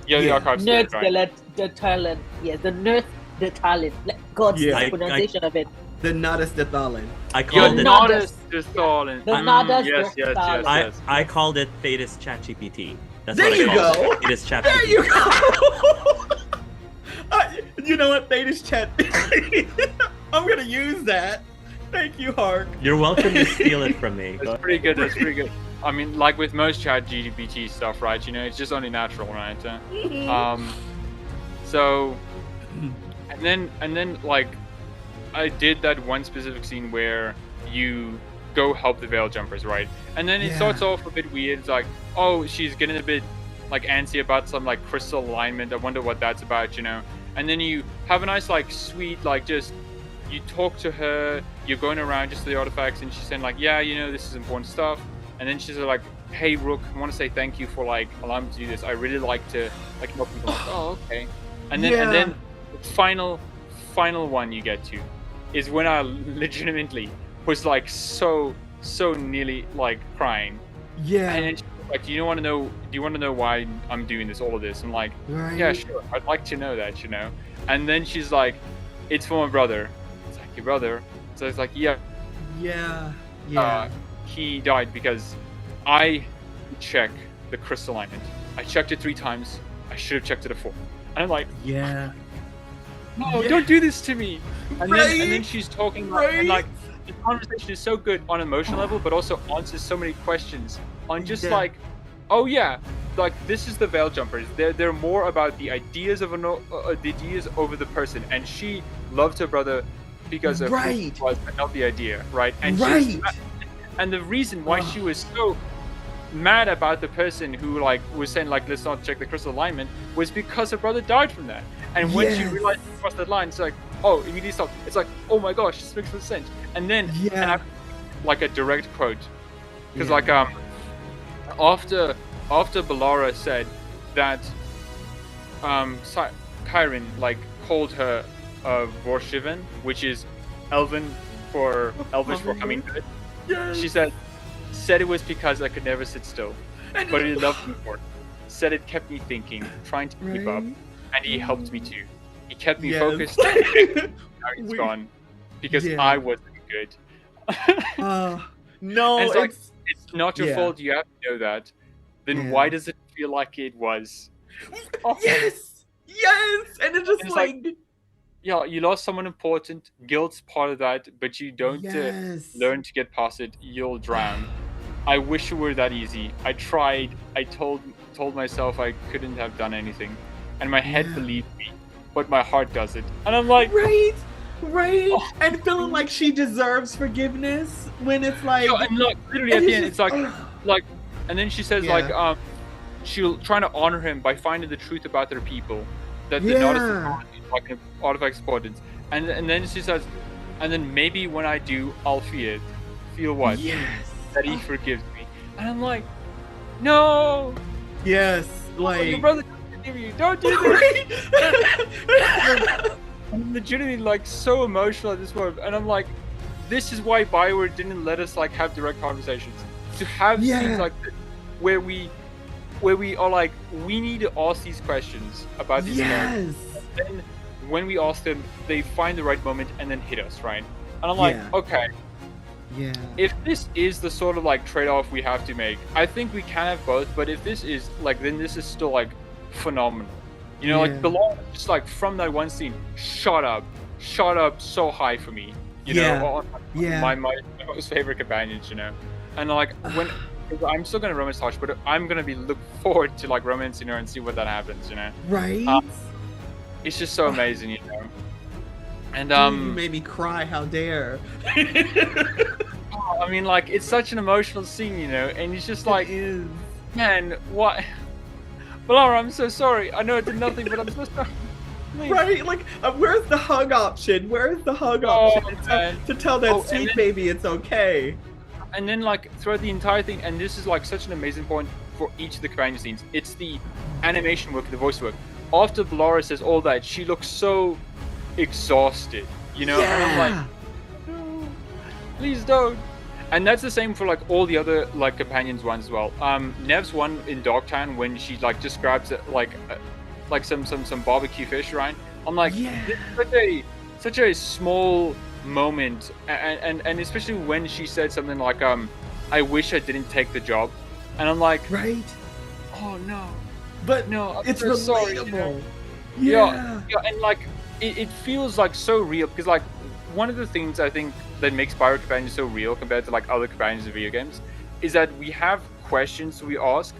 Speaker 4: Yeah, the
Speaker 3: Yeah.
Speaker 4: archive spirit, right?
Speaker 1: Nerd the talent. Yes, the nerd the talent. God's
Speaker 3: Yeah.
Speaker 1: pronunciation of it.
Speaker 3: The Nodus de Thalin.
Speaker 2: I
Speaker 4: You're
Speaker 2: called
Speaker 1: the
Speaker 2: it.
Speaker 1: Nod-
Speaker 4: Nodus Destalin.
Speaker 1: The Nodus
Speaker 4: Yes, yes,
Speaker 1: Destalin.
Speaker 4: yes.
Speaker 2: I called it Thetis ChatGPT. That's
Speaker 3: There
Speaker 2: what
Speaker 3: you
Speaker 2: I called
Speaker 3: go.
Speaker 2: it. Thetis ChatGPT.
Speaker 3: There you go. You know what? Thetis chat. I'm gonna use that. Thank you, Hark.
Speaker 2: You're welcome to steal it from me.
Speaker 4: That's pretty good. That's pretty good. I mean, like with most chat GPT stuff, right? You know, it's just only natural, right? So, and then like, I did that one specific scene where you go help the Veil Jumpers, right? And then it
Speaker 3: Yeah.
Speaker 4: starts off a bit weird. It's like, oh, she's getting a bit like antsy about some like crystal alignment. I wonder what that's about, you know? And then you have a nice like sweet like just you talk to her. You're going around just the artifacts, and she's saying like, yeah, you know, this is important stuff. And then she's like, hey, Rook, I want to say thank you for like allowing me to do this. I really like to like help people. Like, oh, okay. And then the final one you get to is when I legitimately was like so nearly like crying.
Speaker 3: Yeah.
Speaker 4: And then she's like, do you want to know why I'm doing this, all of this? I'm like,
Speaker 3: Right.
Speaker 4: yeah, sure. I'd like to know that, you know. And then she's like, it's for my brother. It's like, your brother? So it's like, yeah,
Speaker 3: Yeah. Yeah.
Speaker 4: he died because I check the crystal alignment. I checked it 3 times. I should have checked it a 4th. And I'm like,
Speaker 3: Yeah.
Speaker 4: no,
Speaker 3: Yeah.
Speaker 4: don't do this to me. And
Speaker 3: Right.
Speaker 4: then she's talking and
Speaker 3: Right.
Speaker 4: like the conversation is so good on emotional level, but also answers so many questions on just
Speaker 3: Yeah.
Speaker 4: like, oh yeah, like this is the Veil Jumpers. They're more about the ideas of the ideas over the person, and she loved her brother because of who he
Speaker 3: Right.
Speaker 4: was, but not the idea, right? And
Speaker 3: Right.
Speaker 4: and the reason why she was so mad about the person who like was saying like let's not check the crystal alignment was because her brother died from that. And when she
Speaker 3: Yes.
Speaker 4: realized she crossed that line, it's like, oh, immediately stop. It's like, oh my gosh, this makes no sense. And then
Speaker 3: Yeah.
Speaker 4: and I, like a direct quote, because
Speaker 3: Yeah.
Speaker 4: like after Ballora said that Kyrin like called her Vorshivan, which is Elvish for hummingbird.
Speaker 3: Yes.
Speaker 4: She said it was because I could never sit still, but he loved me for it. Said it kept me thinking, trying to keep up,
Speaker 3: Right.
Speaker 4: and he helped me too. He kept me
Speaker 3: Yes.
Speaker 4: focused. Now he's
Speaker 3: We-
Speaker 4: gone because
Speaker 3: Yeah.
Speaker 4: I wasn't good.
Speaker 3: No,
Speaker 4: And it's like,
Speaker 3: it's
Speaker 4: it's not your
Speaker 3: Yeah.
Speaker 4: fault. You have to know that. Then
Speaker 3: Yeah.
Speaker 4: why does it feel like it was? Oh,
Speaker 3: yes, and it's just
Speaker 4: It's
Speaker 3: like,
Speaker 4: like- Yeah, you lost someone important. Guilt's part of that, but you don't
Speaker 3: yes,
Speaker 4: learn to get past it. You'll drown. I wish it were that easy. I tried. I told myself I couldn't have done anything, and my head
Speaker 3: Yeah.
Speaker 4: believed me, but my heart doesn't. And I'm like,
Speaker 3: right,
Speaker 4: Oh.
Speaker 3: and feeling like she deserves forgiveness when it's like,
Speaker 4: Yo, and look, literally at
Speaker 3: and
Speaker 4: the end, it's like,
Speaker 3: ugh.
Speaker 4: and then she says
Speaker 3: Yeah.
Speaker 4: like, she'll trying to honor him by finding the truth about their people, that the
Speaker 3: Yeah.
Speaker 4: notice is like an artifact importance, and then she says, and then maybe when I do, I'll feel what
Speaker 3: yes,
Speaker 4: that he forgives me, and I'm like, no,
Speaker 3: yes,
Speaker 4: your
Speaker 3: like,
Speaker 4: brother doesn't forgive you. Don't do this.
Speaker 3: right?
Speaker 4: I'm legitimately like so emotional at this moment, and I'm like, this is why Bioware didn't let us like have direct conversations, to have
Speaker 3: Yeah.
Speaker 4: scenes like this where we are like, we need to ask these questions about these characters.
Speaker 3: Yes,
Speaker 4: Then when we ask them, they find the right moment and then hit us, right? And I'm like,
Speaker 3: Yeah.
Speaker 4: okay,
Speaker 3: yeah,
Speaker 4: if this is the sort of like trade-off we have to make, I think we can have both. But if this is like, then this is still like phenomenal. You know,
Speaker 3: Yeah.
Speaker 4: like Belong just like from that one scene shot up so high for me. you
Speaker 3: Yeah.
Speaker 4: know, on
Speaker 3: Yeah.
Speaker 4: my most favorite companions, you know, and like when I'm still gonna romance Tosh, but I'm gonna be look forward to like romancing her and see what that happens, you know.
Speaker 3: Right?
Speaker 4: It's just so amazing, you know. And
Speaker 3: Dude, you made me cry. How dare?
Speaker 4: I mean, like it's such an emotional scene, you know, and it's just like,
Speaker 3: it is.
Speaker 4: man, what? Laura, I'm so sorry. I know it did nothing, but I'm so sorry. Please.
Speaker 3: Right? Like, where's the hug option? Where's the hug
Speaker 4: Oh,
Speaker 3: option
Speaker 4: man.
Speaker 3: to tell that
Speaker 4: Oh, and
Speaker 3: sweet
Speaker 4: then-
Speaker 3: baby it's okay?
Speaker 4: And then like throughout the entire thing, and this is like such an amazing point for each of the companion scenes. It's the animation work, the voice work. After Laura says all that, she looks so exhausted, you know. And I'm like, no, please don't. And that's the same for like all the other like companions ones as well. Nev's one in Dogtown when she like just grabs it like some barbecue fish, right? I'm like,
Speaker 3: Yeah.
Speaker 4: this is such a small moment, and especially when she said something like, I wish I didn't take the job, and I'm like,
Speaker 3: Right?
Speaker 4: oh no,
Speaker 3: But
Speaker 4: no, I'm
Speaker 3: it's
Speaker 4: so sorry, you
Speaker 3: relatable.
Speaker 4: know?
Speaker 3: Yeah.
Speaker 4: Yeah, and like it feels like so real because like one of the things I think that makes Pyro Companions so real compared to like other companions in video games is that we have questions we ask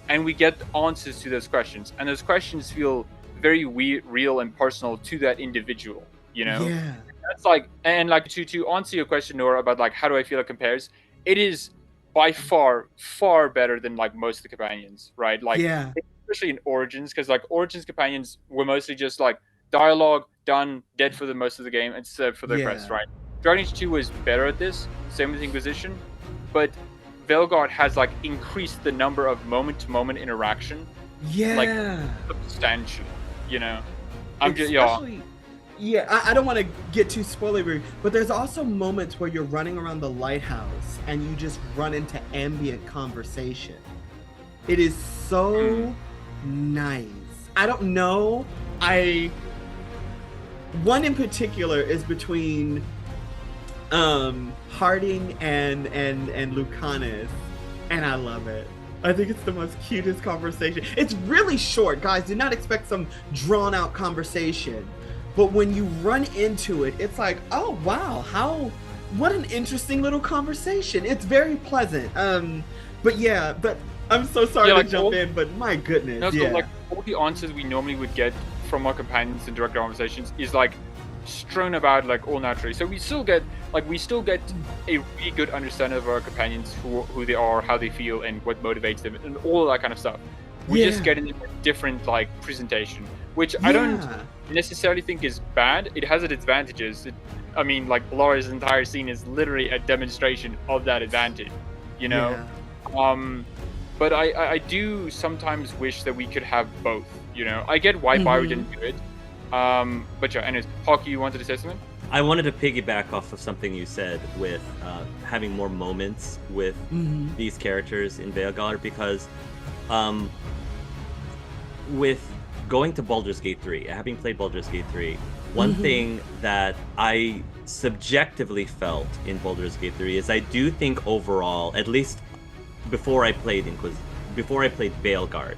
Speaker 4: and we get answers to those questions, and those questions feel very real and personal to that individual, you know.
Speaker 3: Yeah.
Speaker 4: That's like, and like to answer your question, Nora, about like how do I feel it compares, it is by far better than like most of the companions, right? Like
Speaker 3: Yeah.
Speaker 4: especially in Origins, because like Origins companions were mostly just like dialogue, done, dead for the most of the game, and served for the
Speaker 3: Yeah.
Speaker 4: quest, right? Dragon Age 2 was better at this, same with Inquisition, but Veilguard has like increased the number of moment-to-moment interaction
Speaker 3: Yeah.
Speaker 4: substantially, you know. I'm just yeah.
Speaker 3: Especially- Yeah, I don't want to get too spoilery, but there's also moments where you're running around the lighthouse and you just run into ambient conversation. It is so nice. I don't know. One in particular is between Harding and Lucanus, and I love it. I think it's the most cutest conversation. It's really short, guys. Do not expect some drawn out conversation. But when you run into it, it's like, oh wow, what an interesting little conversation. It's very pleasant. But I'm so sorry
Speaker 4: Yeah,
Speaker 3: to
Speaker 4: like
Speaker 3: jump
Speaker 4: all-
Speaker 3: in, but my goodness,
Speaker 4: No, so
Speaker 3: yeah.
Speaker 4: like all the answers we normally would get from our companions in direct conversations is like strewn about like all naturally. So we still get a really good understanding of our companions, who they are, how they feel, and what motivates them, and all of that kind of stuff. We just
Speaker 3: Yeah.
Speaker 4: get in a different like presentation, which I don't necessarily think is bad. It has its advantages. I mean, like Laura's entire scene is literally a demonstration of that advantage, you know.
Speaker 3: Yeah.
Speaker 4: But I do sometimes wish that we could have both, you know. I get why Byron didn't do it. But yeah, anyways, Hockey, you wanted to say something?
Speaker 2: I wanted to piggyback off of something you said with having more moments with these characters in Veilguard, because with going to Baldur's Gate 3, having played Baldur's Gate 3, one thing that I subjectively felt in Baldur's Gate 3 is I do think overall, at least before I played Veilguard,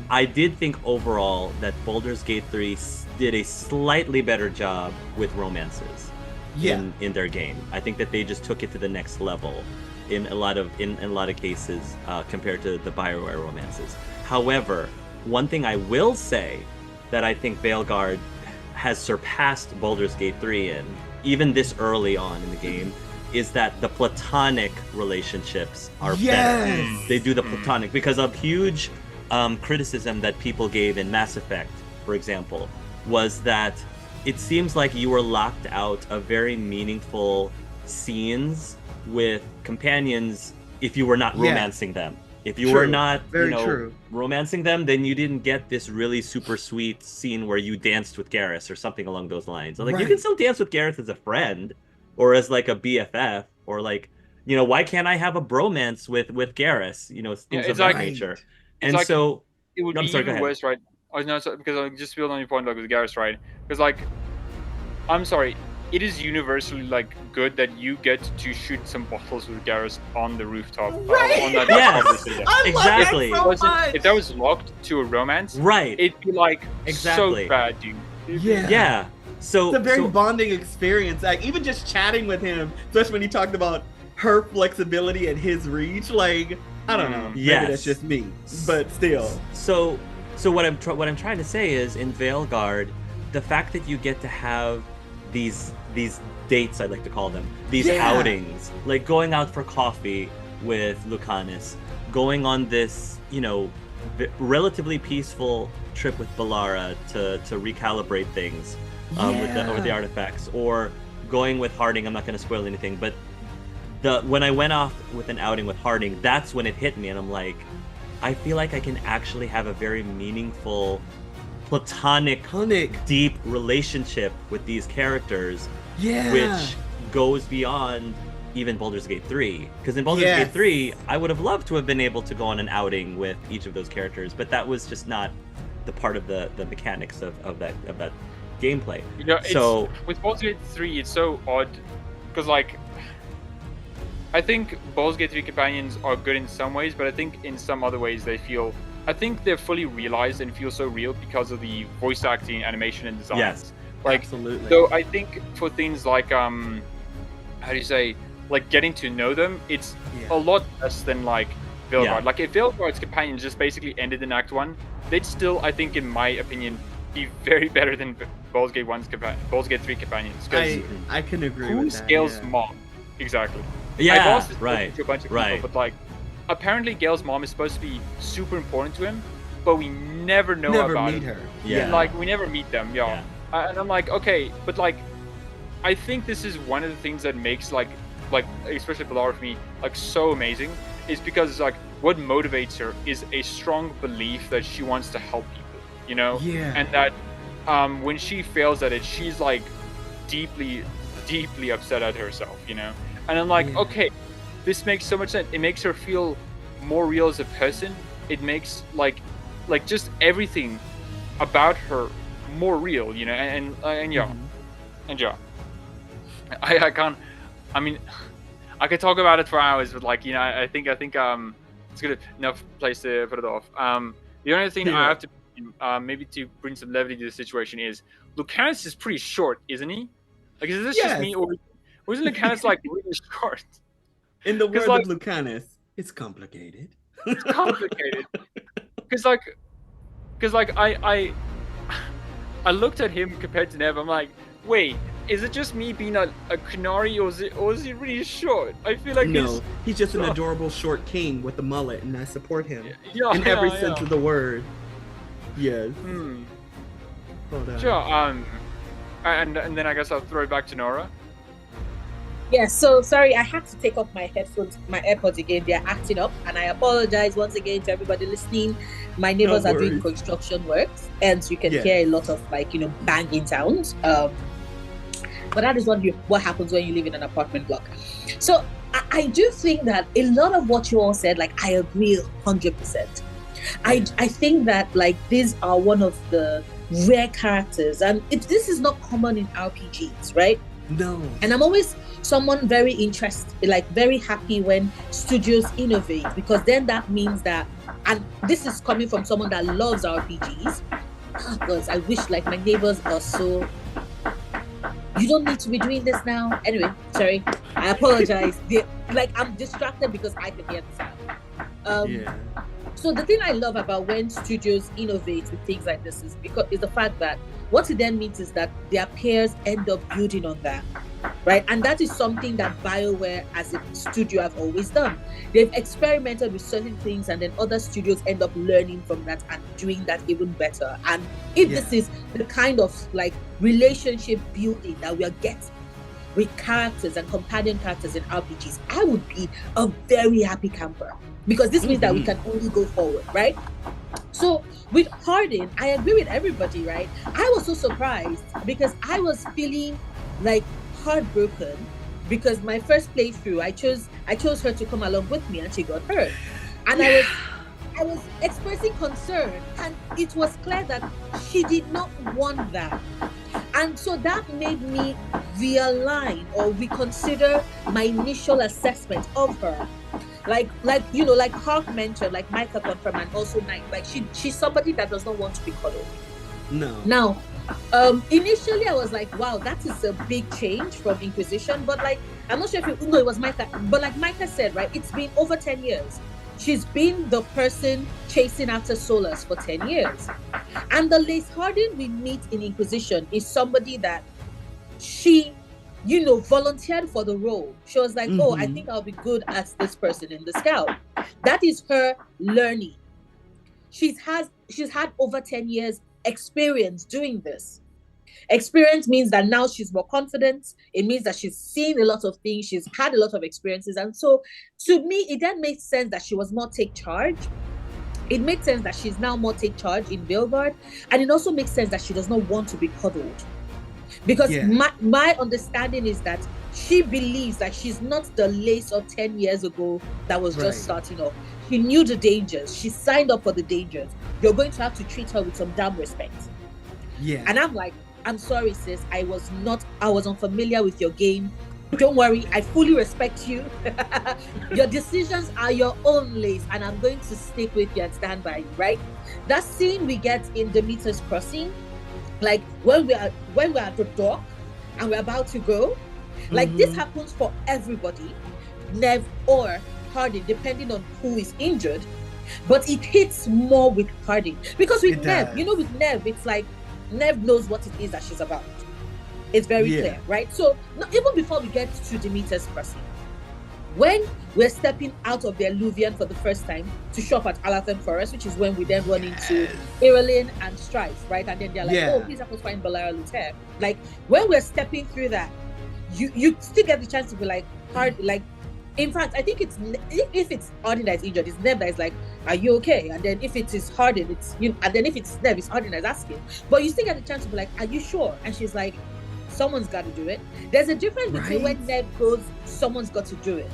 Speaker 2: I did think overall that Baldur's Gate 3 did a slightly better job with romances in their game. I think that they just took it to the next level in a lot of cases compared to the BioWare romances. However, one thing I will say that I think Veilguard has surpassed Baldur's Gate 3 in, even this early on in the game, is that the platonic relationships are better. They do the platonic, because of huge criticism that people gave in Mass Effect, for example, was that it seems like you were locked out of very meaningful scenes with companions if you were not romancing them. If you were not, romancing them, then you didn't get this really super sweet scene where you danced with Garrus or something along those lines. So, like, you can still dance with Garrus as a friend or as like a BFF, or like, you know, why can't I have a bromance with Garrus? You know, things of that nature. And
Speaker 4: like,
Speaker 2: so
Speaker 4: it would be even worse, right? Oh, no, because I just feel on your point, like with Garrus, right? Because like, I'm sorry, it is universally like good that you get to shoot some bottles with Garrus on the rooftop. On that
Speaker 2: exactly.
Speaker 4: If that was locked to a romance,
Speaker 2: right,
Speaker 4: it'd be like so bad, dude.
Speaker 2: Yeah. So
Speaker 3: It's a very
Speaker 2: so
Speaker 3: bonding experience. Like even just chatting with him, especially when he talked about her flexibility and his reach. Like I don't know, maybe
Speaker 2: Yes.
Speaker 3: that's just me, but still.
Speaker 2: So what I'm trying to say is in Veilguard, the fact that you get to have these dates, I'd like to call them, these
Speaker 3: Yeah.
Speaker 2: outings, like going out for coffee with Lucanus, going on this, you know, relatively peaceful trip with Balara to recalibrate things with the artifacts, or going with Harding. I'm not going to spoil anything, but when I went off with an outing with Harding, that's when it hit me, and I'm like, I feel like I can actually have a very meaningful, platonic, deep relationship with these characters, which goes beyond even Baldur's Gate 3. Because in Baldur's Gate 3, I would have loved to have been able to go on an outing with each of those characters, but that was just not the part of the mechanics of that gameplay.
Speaker 4: You know,
Speaker 2: So
Speaker 4: with Baldur's Gate 3, it's so odd because like I think Baldur's Gate 3 companions are good in some ways, but I think in some other ways I think they're fully realized and feel so real because of the voice acting, animation, and design.
Speaker 2: Yes,
Speaker 4: like
Speaker 3: absolutely.
Speaker 4: So I think for things like how do you say, like getting to know them, it's a lot less than like Veilguard.
Speaker 2: Yeah.
Speaker 4: Like if Veilguard's companions just basically ended in Act 1, they'd still, I think, in my opinion, be very better than Baldur's Gate 3 companions.
Speaker 3: I can agree
Speaker 4: who
Speaker 3: with that.
Speaker 4: Gale's mom? Exactly.
Speaker 2: yeah,
Speaker 4: I've also spoken
Speaker 2: right,
Speaker 4: to a bunch of
Speaker 2: right.
Speaker 4: people, but like apparently Gale's mom is supposed to be super important to him, but we never know
Speaker 3: Never
Speaker 4: about
Speaker 3: meet
Speaker 4: it.
Speaker 3: her.
Speaker 2: Yeah.
Speaker 4: Like we never meet them, and I'm like, okay, but like I think this is one of the things that makes like especially Balara for me like so amazing, is because like what motivates her is a strong belief that she wants to help people, you know, and that when she fails at it, she's like deeply upset at herself, you know. And I'm like, okay, this makes so much sense. It makes her feel more real as a person. It makes like just everything about her more real, you know. And I can't. I mean, I could talk about it for hours, but like, you know, I think it's good enough place to put it off. The only thing I have to maybe to bring some levity to the situation is Lucanus is pretty short, isn't he? Like, is this just me, or isn't Lucanus like really short?
Speaker 3: In the words
Speaker 4: like,
Speaker 3: of Lucanus, it's complicated.
Speaker 4: It's complicated. Because I looked at him compared to Nev. I'm like, wait, is it just me being a Canary, or is he really short? I feel like
Speaker 3: he's just an adorable short king with a mullet, and I support him
Speaker 4: in
Speaker 3: every sense of the word. Yes. Hold on.
Speaker 4: Sure. And then I guess I'll throw it back to Nora.
Speaker 1: Yeah, so sorry, I had to take off my AirPods again. They're acting up, and I apologize once again to everybody listening. My neighbors are doing construction works, and so you can hear a lot of like, you know, banging sounds. But that is what happens when you live in an apartment block. So I do think that a lot of what you all said, like I agree 100%. I think that like these are one of the rare characters, and this is not common in RPGs, right?
Speaker 3: No.
Speaker 1: And I'm always someone very interested, like very happy when studios innovate, because then that means that, and this is coming from someone that loves RPGs, because I wish like my neighbors are so, you don't need to be doing this now. Anyway, sorry, I apologize. I'm distracted because I can hear the sound. So the thing I love about when studios innovate with things like this is the fact that what it then means is that their peers end up building on that, right? And that is something that BioWare as a studio have always done. They've experimented with certain things, and then other studios end up learning from that and doing that even better. And if this is the kind of like relationship building that we are getting with characters and companion characters in RPGs, I would be a very happy camper, because this means that we can only go forward, right? So with Harding, I agree with everybody, right? I was so surprised because I was feeling like heartbroken, because my first playthrough, I chose her to come along with me, and she got hurt, and I was expressing concern, and it was clear that she did not want that. And so that made me realign or reconsider my initial assessment of her. Like you know, like Hawk mentioned, like Micah confirmed, and also Knight, like she's somebody that does not want to be cuddled.
Speaker 3: No.
Speaker 1: Now, Initially I was like, wow, that is a big change from Inquisition, but like, I'm not sure if you know, it was Micah, but like Micah said, right, it's been over 10 years. She's been the person chasing after Solas for 10 years. And the Lace Hardin we meet in Inquisition is somebody that she, you know, volunteered for the role. She was like, oh, I think I'll be good as this person in the Scout. That is her learning. She's had over 10 years experience doing this. Experience means that now she's more confident. It means that she's seen a lot of things. She's had a lot of experiences. And so to me, it then makes sense that she was more take charge. It makes sense that she's now more take charge in Veilguard. And it also makes sense that she does not want to be coddled. Because my understanding is that she believes that she's not the Lace of 10 years ago that was just starting off. She knew the dangers. She signed up for the dangers. You're going to have to treat her with some damn respect. Yeah. And I'm like, I'm sorry, sis. I was unfamiliar with your game. Don't worry. I fully respect you. Your decisions are your own, Lace, and I'm going to stick with you and stand by you, right? That scene we get in Demeter's Crossing, like when we're at the dock and we're about to go, like this happens for everybody, Nev or Hardin, depending on who is injured, but it hits more with Hardin because with Nev, you know, with Nev, it's like Nev knows what it is that she's about. It's very clear, right? So even before we get to Demeter's Crossing, when we're stepping out of the Alluvian for the first time to shop at Alathan Forest, which is when we then run into Irilyn and Strife, right? And then they're like, oh, please help us find Balara Luther. Like, when we're stepping through that, you still get the chance to be like, hard, like, in fact, I think it's, if it's Hardin that is injured, it's Nev that is like, are you okay? And then if it is Hardin, it's, you know, and then if it's Nev, it's Hardin that is asking. But you still get the chance to be like, are you sure? And she's like, someone's got to do it. There's a difference between when Nev goes, someone's got to do it,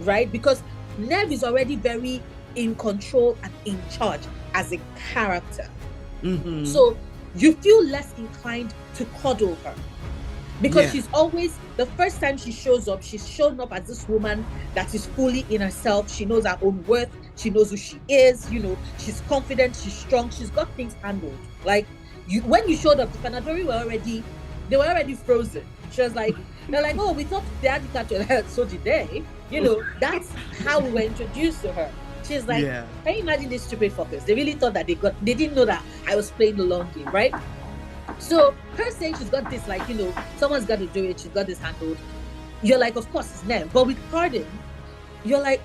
Speaker 1: right? Because Nev is already very in control and in charge as a character. So you feel less inclined to coddle her. Because she's always, the first time she shows up, she's shown up as this woman that is fully in herself. She knows her own worth. She knows who she is. You know, she's confident. She's strong. She's got things handled. Like, when you showed up, the Fanadori they were already frozen. She was like, they're like, oh, we thought they had to catch your head, so did they? You know, that's how we were introduced to her. She's like, can you imagine these stupid fuckers? They really thought that they didn't know that I was playing the long game, right? So her saying she's got this, like, you know, someone's got to do it, she's got this handled. You're like, of course it's Nev. But with Hardin, you're like,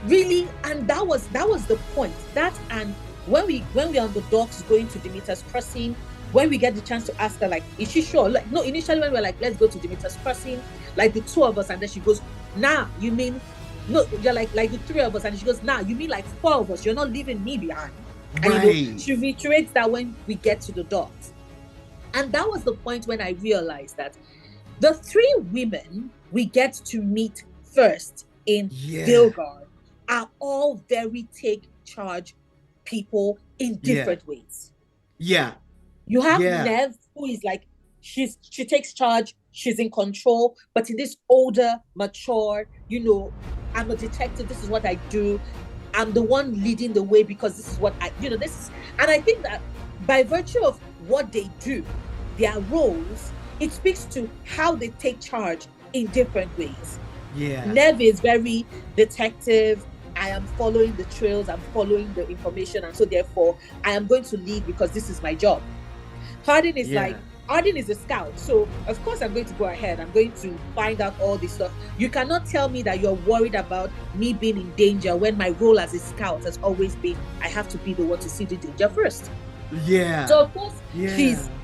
Speaker 1: really? And that was the point. That, and when we're on the docks going to Demeter's Crossing, when we get the chance to ask her, like, is she sure? Like, no, initially when we're like, let's go to Demeter's Crossing, like the two of us, and then she goes, nah, you mean, no, you're like the three of us, and she goes, nah, you mean like four of us, you're not leaving me behind. And you know, she reiterates that when we get to the docks. And that was the point when I realized that the three women we get to meet first in Veilguard are all very take charge people in different ways. You have Nev, who is like, she takes charge, she's in control, but in this older, mature, you know, I'm a detective, this is what I do, I'm the one leading the way because this is what I, you know, this is, and I think that by virtue of what they do, their roles, it speaks to how they take charge in different ways. Nev is very detective, I am following the trails, I'm following the information, and so therefore I am going to lead because this is my job. Hardin is like, Hardin is a scout, so of course I'm going to go ahead, I'm going to find out all this stuff. You cannot tell me that you're worried about me being in danger when my role as a scout has always been, I have to be the one to see the danger first. So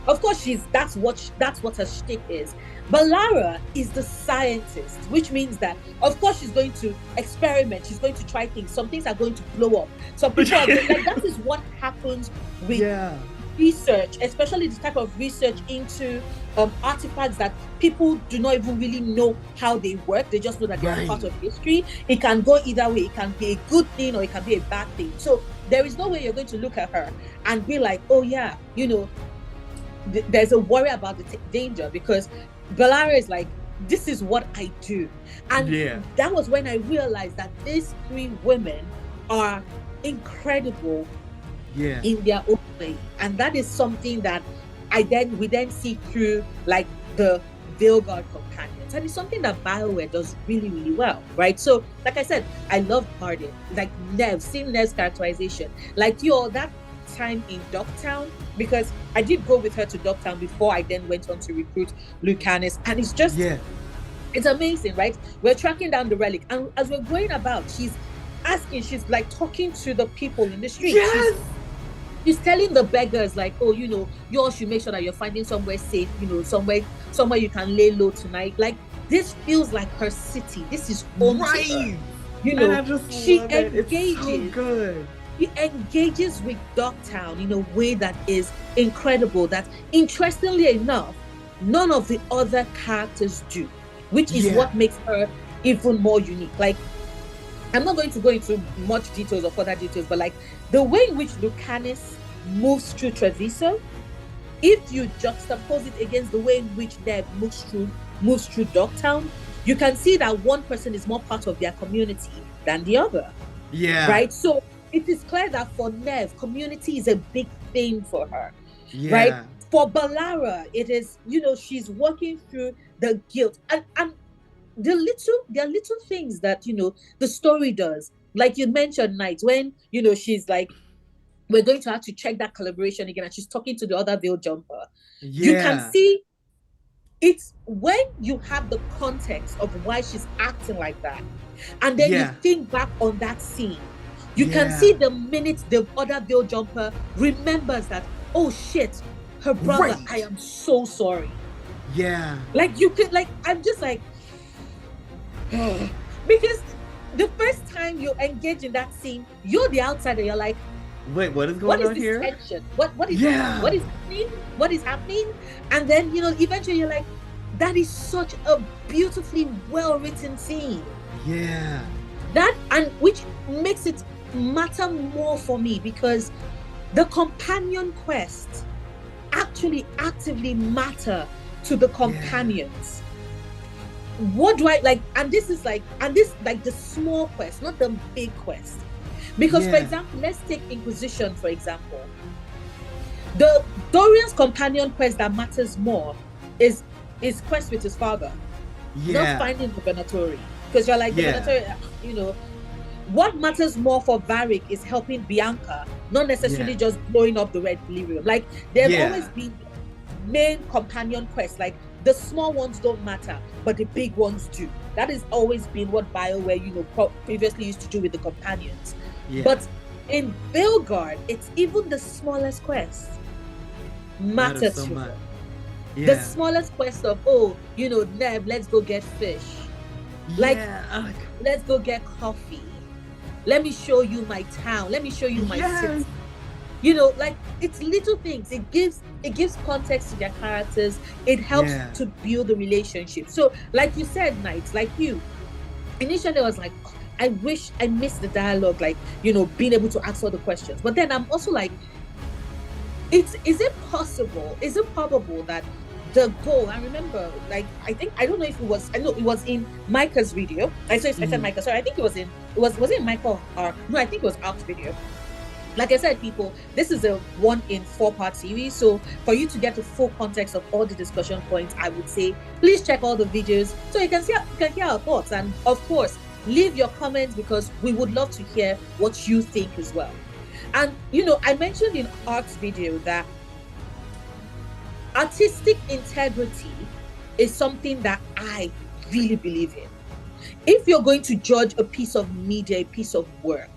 Speaker 1: of course she's that's what her shtick is. But Lara is the scientist, which means that of course she's going to experiment, she's going to try things. Some things are going to blow up. Some people are going, like, that is what happens with research, especially this type of research into artifacts that people do not even really know how they work. They just know that they're part of history. It can go either way. It can be a good thing or it can be a bad thing. So there is no way you're going to look at her and be like, oh yeah, you know, there's a worry about the danger, because Balara is like, this is what I do. And that was when I realized that these three women are incredible in their own way. And that is something that
Speaker 5: we then see through like the Veilguard companions, and it's something that BioWare does really, really well, right? So, like I said, I love Hardin, like seeing Nev's characterization, like you all that time in Dogtown, because I did go with her to Dogtown before I then went on to recruit Lucanus, and it's just it's amazing, right? We're tracking down the relic, and as we're going about, she's like talking to the people in the street.
Speaker 3: Yes!
Speaker 5: She's telling the beggars, like, oh, you know, you all should make sure that you're finding somewhere safe, you know, somewhere you can lay low tonight. Like, this feels like her city. This is home to her. You know,
Speaker 3: and I just
Speaker 5: she
Speaker 3: love it.
Speaker 5: engages.
Speaker 3: It's so good.
Speaker 5: She engages with Dogtown in a way that is incredible. That, interestingly enough, none of the other characters do, which is what makes her even more unique. Like, I'm not going to go into much details or further details, but like the way in which Lucanus moves through Treviso, if you juxtapose it against the way in which Neb moves through Dogtown, you can see that one person is more part of their community than the other.
Speaker 3: Yeah.
Speaker 5: Right? So it is clear that for Nev, community is a big thing for her.
Speaker 3: Yeah.
Speaker 5: Right? For Balara, it is, you know, she's working through the guilt. And there are little things that, you know, the story does. Like you mentioned, Knight, when, you know, she's like, we're going to have to check that collaboration again, and she's talking to the other veil jumper. You can see it's when you have the context of why she's acting like that, and then you think back on that scene, you can see the minute the other veil jumper remembers that, oh shit, her brother, I am so sorry.
Speaker 3: Yeah.
Speaker 5: Like you could, like, I'm just like, because the first time you engage in that scene, you're the outsider. You're like,
Speaker 3: wait, what is going on here?
Speaker 5: Tension? What is happening? What is happening? And then, you know, eventually you're like, that is such a beautifully well written scene.
Speaker 3: Yeah.
Speaker 5: That, and which makes it matter more for me, because the companion quests actually actively matter to the companions. What do I like? And this is like, the small quest, not the big quest. Because, for example, let's take Inquisition, for example. The Dorian's companion quest that matters more is quest with his father, not finding the Venatori. Because you're like, the Venatori, you know, what matters more for Varric is helping Bianca, not necessarily just blowing up the Red Delirium. Like, there's always been main companion quests. Like, the small ones don't matter, but the big ones do. That has always been what BioWare, you know, previously used to do with the companions. But in Veilguard, it's even the smallest quest matters so to her. The smallest quest of, oh, you know, Neb, let's go get fish. Like, let's go get coffee. Let me show you my town. Let me show you my city. You know, like, it's little things. It gives context to their characters. It helps to build the relationship. So, like you said, Knight, like you, initially I was like, I wish I missed the dialogue, like, you know, being able to ask all the questions. But then I'm also like, is it possible? Is it probable that the goal, I remember, like, I know it was in Micah's video. I said Micah, sorry, I think was it Michael or no, I think it was Ark's video. Like I said, people, this is a 1 in 4 part series. So for you to get the full context of all the discussion points, I would say, please check all the videos so you can hear our thoughts. And of course, leave your comments, because we would love to hear what you think as well. And, you know, I mentioned in Ark's video that artistic integrity is something that I really believe in. If you're going to judge a piece of media, a piece of work,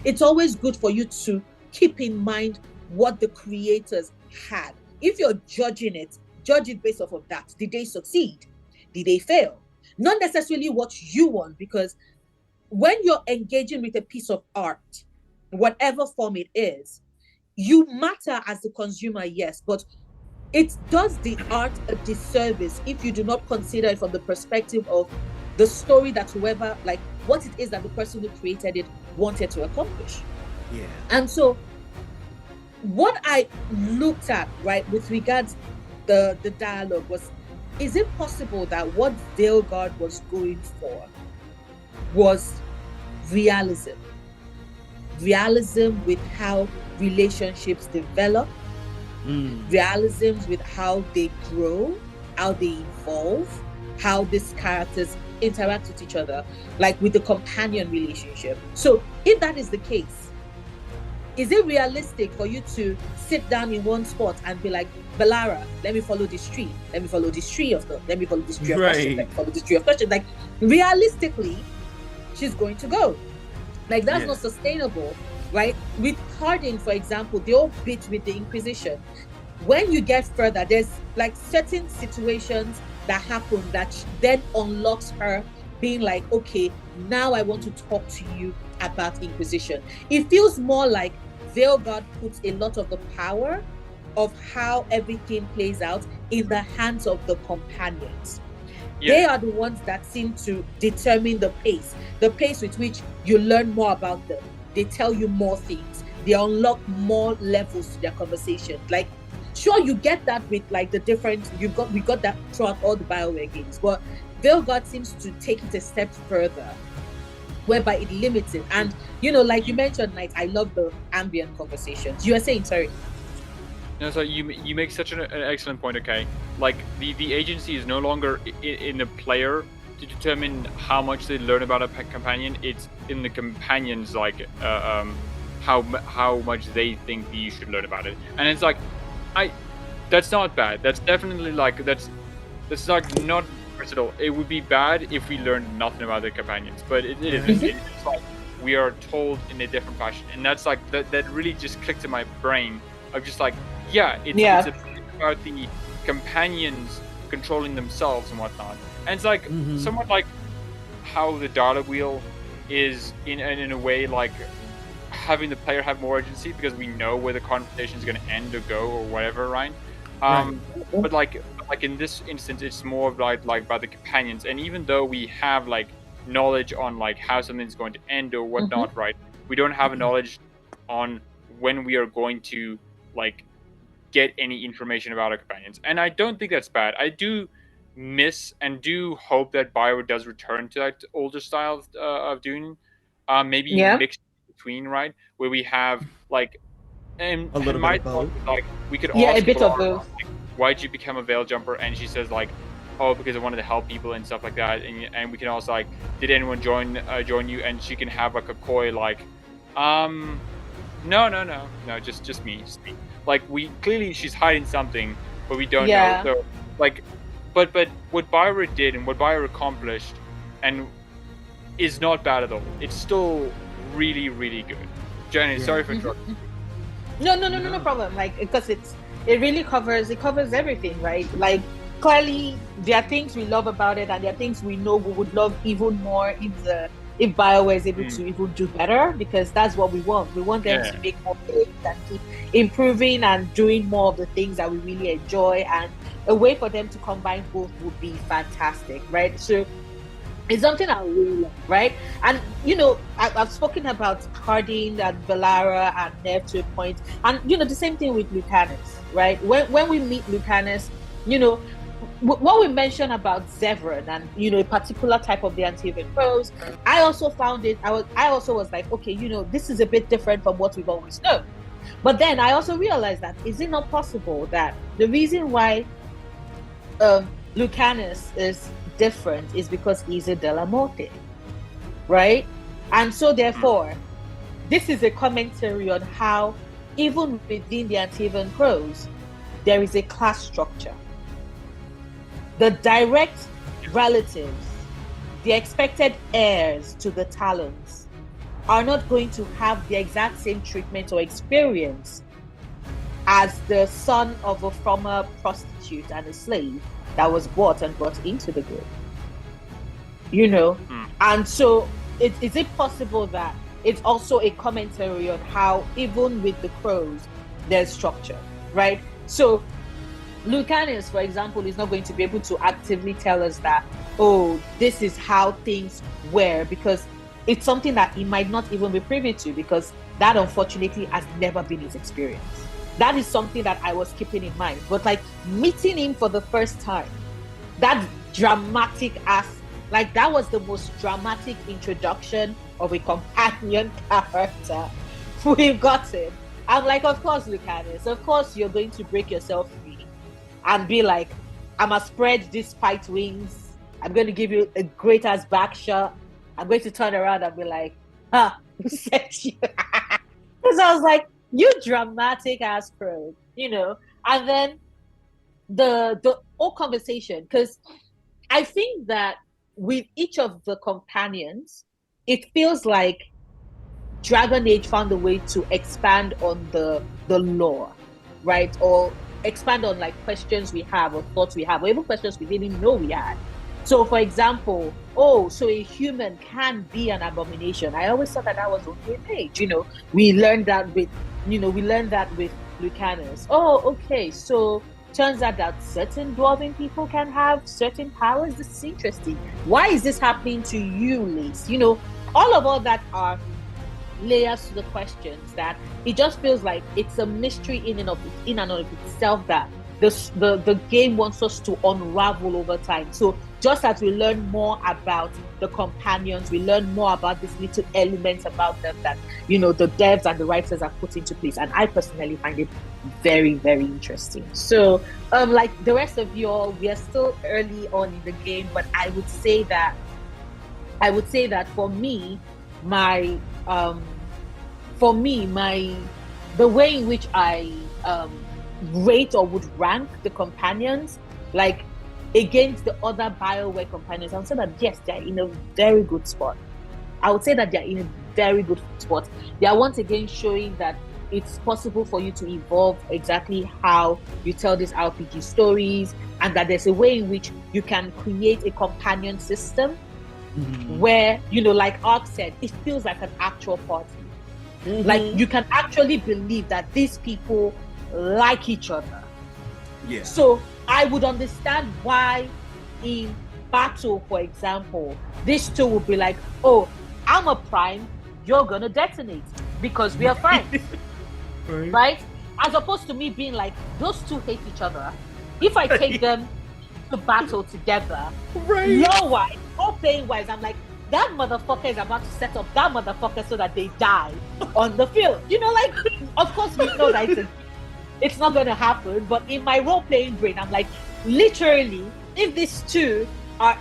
Speaker 5: it's always good for you to keep in mind what the creators had. If you're judging it, judge it based off of that. Did they succeed? Did they fail? Not necessarily what you want, because when you're engaging with a piece of art, whatever form it is, you matter as the consumer, yes, but it does the art a disservice if you do not consider it from the perspective of the story that whoever, like, what it is that the person who created it wanted to accomplish.
Speaker 3: Yeah.
Speaker 5: And so what I looked at, right, with regards the dialogue was, is it possible that what Veilguard was going for was realism? Realism with how relationships develop, realisms with how they grow, how they evolve, how these characters interact with each other, like with the companion relationship. So if that is the case, is it realistic for you to sit down in one spot and be like, Balara, let me follow this tree, let me follow this tree of thought, let me follow this tree of questions, let me follow this tree of questions? Like, realistically, she's going to go. Like, that's not sustainable, right? With Harding, for example, the whole bit with the Inquisition, when you get further, there's like certain situations that happen that then unlocks her being like, okay, now I want to talk to you about Inquisition. It feels more like Veilguard puts a lot of the power of how everything plays out in the hands of the companions. They are the ones that seem to determine the pace with which you learn more about them. They tell you more things. They unlock more levels to their conversation. Like, sure, you get that with like the different, we got that throughout all the BioWare games, but Veilguard seems to take it a step further, whereby it limits it. And, you know, like you mentioned, like, I love the ambient conversations. You were saying, sorry.
Speaker 4: No, so you make such an excellent point, okay? Like, the agency is no longer in the player to determine how much they learn about a companion. It's in the companions, like, how much they think you should learn about it. And it's like, that's not bad. That's definitely, like, that's like not versatile. It would be bad if we learned nothing about the companions, but it's like we are told in a different fashion, and that's like that really just clicked in my brain of just like, it's about the companions controlling themselves and whatnot. And it's like somewhat like how the dialogue wheel is in a way like having the player have more agency because we know where the conversation is going to end or go or whatever, right? But like in this instance, it's more of like about the companions. And even though we have like knowledge on like how something's going to end or whatnot, right? We don't have a knowledge on when we are going to like get any information about our companions. And I don't think that's bad. I do miss and do hope that BioWare does return to that older style of doing maybe mixed between, right? Where we have like and
Speaker 3: a little bit of both.
Speaker 4: Like we could
Speaker 1: a bit of both.
Speaker 4: Like, why'd you become a veil jumper? And she says like, oh, because I wanted to help people and stuff like that. And we can also like, did anyone join you? And she can have like a coy like, no, just me. Like we clearly she's hiding something, but we don't know. So like, but what BioWare did and what BioWare accomplished, and is not bad at all. It's still really, really good. Jenny, sorry for interrupting.
Speaker 1: No problem. Like, because it really covers everything, right? Like, clearly there are things we love about it, and there are things we know we would love even more if BioWare is able to even do better, because that's what we want. We want them to make more games and keep improving and doing more of the things that we really enjoy, and a way for them to combine both would be fantastic, right? So it's something I really love, right? And you know, I've spoken about Harding and Balara and Nev to a point, and you know, the same thing with Lucanus, right? When we meet Lucanus, you know, what we mentioned about Zevran and you know a particular type of the Antivan prose, I also found it. I also was like, okay, you know, this is a bit different from what we've always known. But then I also realized that is it not possible that the reason why Lucanus is different is because he's a Della Morte, right? And so therefore, this is a commentary on how even within the Antivan prose, there is a class structure. The direct relatives, the expected heirs to the talons, are not going to have the exact same treatment or experience as the son of a former prostitute and a slave that was bought into the group. You know? And so is it possible that it's also a commentary on how even with the crows, there's structure, right? So Lucanus, for example, is not going to be able to actively tell us that, oh, this is how things were, because it's something that he might not even be privy to, because that unfortunately has never been his experience. That is something that I was keeping in mind. But like meeting him for the first time, that dramatic like that was the most dramatic introduction of a companion character we've gotten. I'm like, of course, Lucanus. Of course, you're going to break yourself free and be like, I'm gonna spread these spiked wings. I'm going to give you a great ass back shot. I'm going to turn around and be like, huh, who sent you? Because I was like, you dramatic ass crow, And then the whole conversation, because I think that with each of the companions, it feels like Dragon Age found a way to expand on the lore, right? Or expand on like questions we have or thoughts we have, or even questions we didn't know we had. So, for example, so a human can be an abomination. I always thought that was only a mage. We learned that with Lucanus. Oh, okay. So turns out that certain dwarven people can have certain powers. This is interesting. Why is this happening to you, Lace? All that are layers to the questions that it just feels like it's a mystery in and of itself that the game wants us to unravel over time. So just as we learn more about the companions, we learn more about these little elements about them that the devs and the writers have put into place, and I personally find it very, very interesting. So like the rest of you all, we are still early on in the game, but I would say that for me, the way in which I rate or would rank the companions, like against the other BioWare companions, I would say that yes, they're in a very good spot. They are once again showing that it's possible for you to evolve exactly how you tell these RPG stories, and that there's a way in which you can create a companion system where, like Ark said, it feels like an actual party. Like you can actually believe that these people like each other.
Speaker 3: Yeah.
Speaker 1: So I would understand why in battle, for example, these two would be like, oh, I'm a prime, you're gonna detonate because we are friends. Right? As opposed to me being like, those two hate each other. If I take them to battle together, lore-wise, role-playing-wise, I'm like, that motherfucker is about to set up that motherfucker so that they die on the field. Like, of course we know that it's not going to happen, but in my role-playing brain, I'm like, literally, if these two are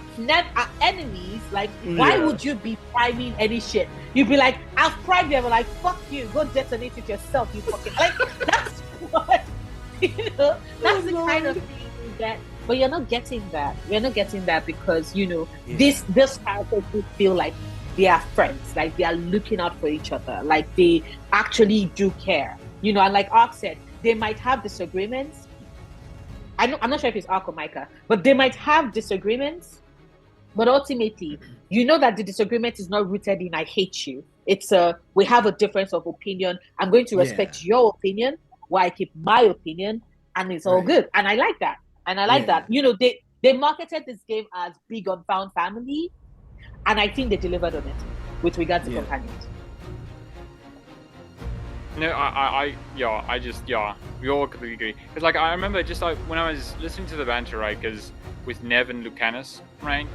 Speaker 1: enemies, like, why would you be priming any shit? You'd be like, I've primed them, like, fuck you, go detonate it yourself, you fucking, like, that's what, that's the kind of thing you get. But you're not getting that. We're not getting that because, this characters would feel like they are friends, like they are looking out for each other, like they actually do care. And like Ark said, they might have disagreements. I'm not sure if it's Ark or Micah, but they might have disagreements. But ultimately, that the disagreement is not rooted in I hate you. It's we have a difference of opinion. I'm going to respect your opinion while I keep my opinion, and it's all good. And I like that. And I like that. They marketed this game as big on found family, and I think they delivered on it with regard to companions.
Speaker 4: No, we all completely agree. Because like I remember just like when I was listening to the banter, right? Because with Nev and Lucanus, right?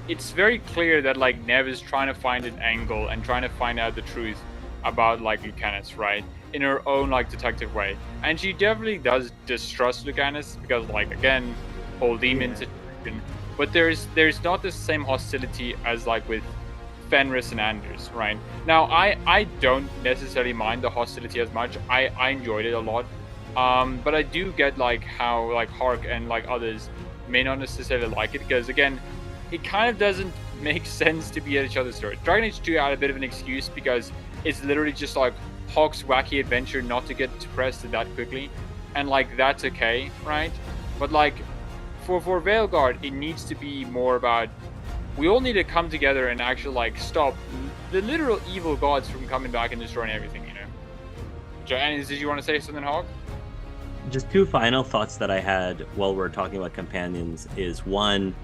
Speaker 4: It's very clear that like Nev is trying to find an angle and trying to find out the truth about like Lucanus, right? In her own like detective way, and she definitely does distrust Lucanus because like again, whole demon situation. But there's not the same hostility as like with Fenris and Anders, right? Now I don't necessarily mind the hostility as much. I enjoyed it a lot, but I do get like how like Hark and like others may not necessarily like it because again, it kind of doesn't make sense to be at each other's throat. Dragon Age 2 had a bit of an excuse because it's literally just like Hawk's wacky adventure not to get depressed that quickly, and like that's okay, right? But like for Veilguard, it needs to be more about we all need to come together and actually like stop the literal evil gods from coming back and destroying everything, And did you want to say something, Hawk?
Speaker 2: Just two final thoughts that I had while we're talking about companions is one,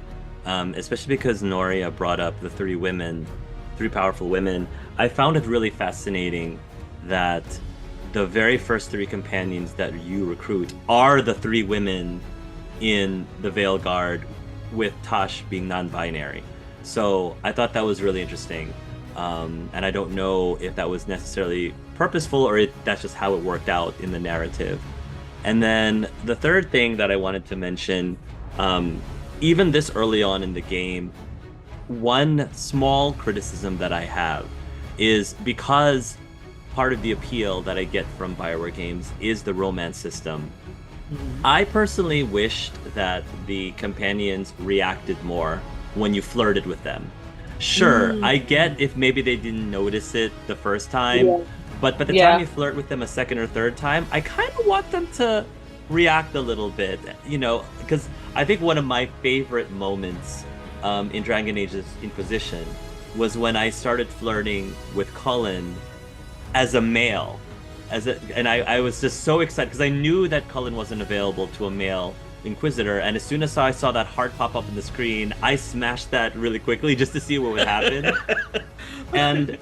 Speaker 2: especially because Noria brought up the three powerful women, I found it really fascinating that the very first three companions that you recruit are the three women in the Veilguard, with Tosh being non-binary. So I thought that was really interesting. and I don't know if that was necessarily purposeful or if that's just how it worked out in the narrative. And then the third thing that I wanted to mention, even this early on in the game, one small criticism that I have is because part of the appeal that I get from BioWare games is the romance system. I personally wished that the companions reacted more when you flirted with them. Sure, I get if maybe they didn't notice it the first time, but by the time you flirt with them a second or third time, I kind of want them to react a little bit, you know, because I think one of my favorite moments in Dragon Age's Inquisition was when I started flirting with Cullen as a male. And I was just so excited because I knew that Cullen wasn't available to a male Inquisitor, and as soon as I saw that heart pop up on the screen, I smashed that really quickly just to see what would happen. And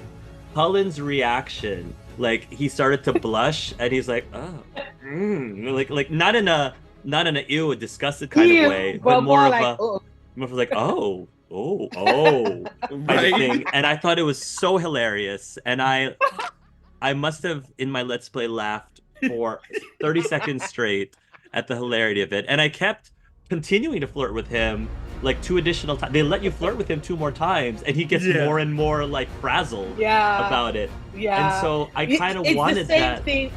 Speaker 2: Cullen's reaction, like he started to blush, and he's like, "Oh, like not in a ew, disgusted kind of way, but more of like, oh, kind of thing." And I thought it was so hilarious, and I must have in my Let's Play laughed for 30 seconds straight at the hilarity of it, and I kept continuing to flirt with him like 2 additional times. They let you flirt with him 2 more times, and he gets more and more like frazzled about it. And so I kind of wanted that. Thing.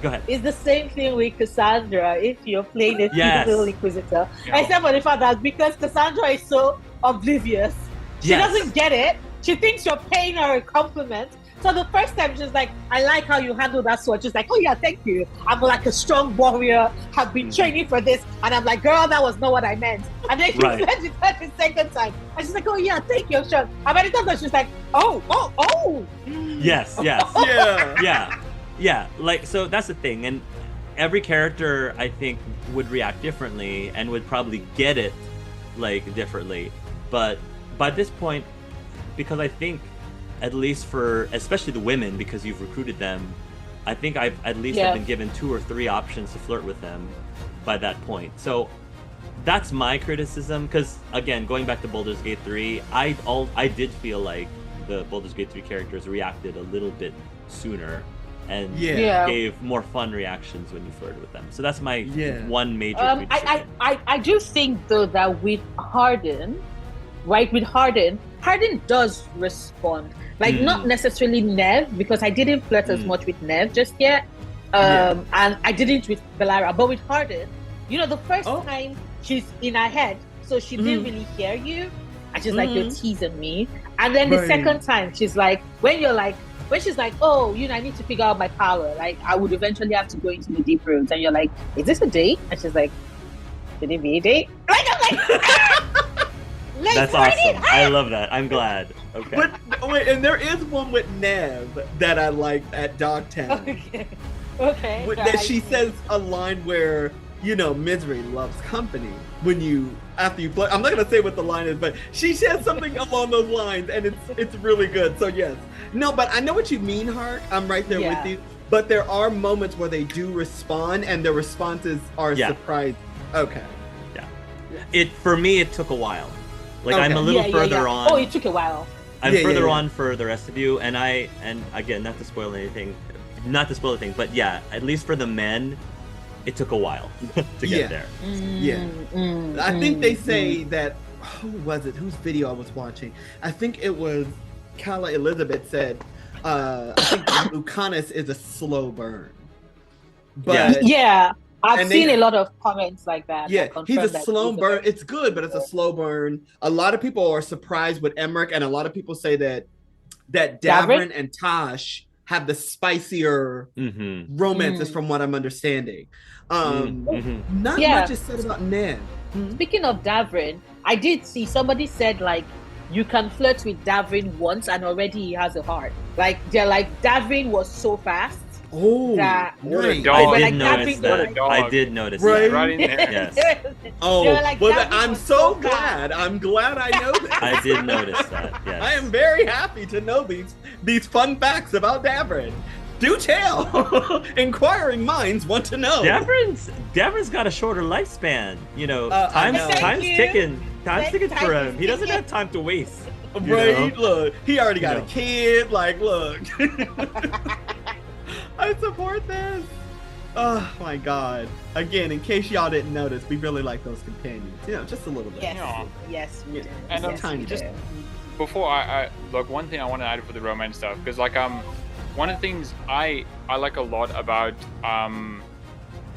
Speaker 2: Go ahead.
Speaker 1: It's the same thing with Cassandra if you're playing a female Inquisitor. Except for the fact that because Cassandra is so oblivious, she doesn't get it. She thinks you're paying her a compliment. So the first time she's like, "I like how you handle that sword." She's like, "Oh yeah, thank you. I'm like a strong warrior. Have been training for this." And I'm like, "Girl, that was not what I meant." And then she said it the second time, and she's like, "Oh yeah, thank you, sure." And by the time that she's like, "Oh.
Speaker 2: Yes. Yeah. Like, so that's the thing, and every character I think would react differently and would probably get it like differently. But by this point, because I think, at least for especially the women, because you've recruited them, I think I've at least have been given 2 or 3 options to flirt with them by that point. So that's my criticism, because again, going back to Baldur's Gate 3, I did feel like the Baldur's Gate 3 characters reacted a little bit sooner and gave more fun reactions when you flirted with them. So that's my one major criticism.
Speaker 1: I do think though that with Harden, Harden does respond. Like, not necessarily Nev, because I didn't flirt as much with Nev just yet. And I didn't with Belara. But with Harden, you know, the first time she's in her head, so she didn't really hear you. And she's like, "You're teasing me." And then the second time, she's like, when she's like, "Oh, you know, I need to figure out my power. Like, I would eventually have to go into the deep rooms." And you're like, "Is this a date?" And she's like, "Should it be a date?" Like, I'm like,
Speaker 2: that's awesome. I love that. I'm glad. Okay.
Speaker 3: But wait, and there is one with Nev that I liked at Dogtown.
Speaker 1: Okay.
Speaker 3: That she says a line where, you know, misery loves company. After you play, I'm not gonna say what the line is, but she says something along those lines, and it's really good. So yes, no, but I know what you mean, Hart. I'm right there with you. But there are moments where they do respond, and their responses are surprising. Okay.
Speaker 2: Yeah. For me, it took a while. Like, I'm a little further on.
Speaker 1: Oh, it took a while.
Speaker 2: I'm further on for the rest of you, and again, not to spoil anything, but at least for the men, it took a while to get there.
Speaker 3: I think they say that, who was it? Whose video I was watching? I think it was Kala Elizabeth said, I think Lucanus is a slow burn. But
Speaker 1: I've seen a lot of comments like that.
Speaker 3: Yeah, he's a slow burn. It's good, but it's a slow burn. A lot of people are surprised with Emmerich, and a lot of people say that Davrin and Tosh have the spicier romances, from what I'm understanding. Not much is said about Ned.
Speaker 1: Speaking of Davrin, I did see somebody said, like, you can flirt with Davrin once and already he has a heart. Like, they're like, Davrin was so fast.
Speaker 3: Oh,
Speaker 1: that
Speaker 3: nice.
Speaker 2: I did notice that.
Speaker 4: Right in there.
Speaker 2: Yes.
Speaker 3: Like, well, I'm so glad. I'm glad I know that.
Speaker 2: I did notice that. Yes.
Speaker 3: I am very happy to know these fun facts about Davrin. Do tell. Inquiring minds want to know.
Speaker 2: Davrin's got a shorter lifespan. You know, time's ticking. Time's ticking for him. He doesn't have time to waste. You
Speaker 3: Right?
Speaker 2: know?
Speaker 3: Look, he already got
Speaker 2: You
Speaker 3: a
Speaker 2: know.
Speaker 3: kid. Like, look. I support this. Oh my god. Again, in case y'all didn't notice, we really like those companions. You know, just a little bit.
Speaker 1: Yes,
Speaker 4: Yeah.
Speaker 1: yes, we
Speaker 3: Yeah.
Speaker 1: do.
Speaker 4: And
Speaker 1: yes,
Speaker 3: tiny
Speaker 1: we
Speaker 3: bit.
Speaker 1: do.
Speaker 4: Before I look, one thing I want to add for the romance stuff, because like one of the things I like a lot about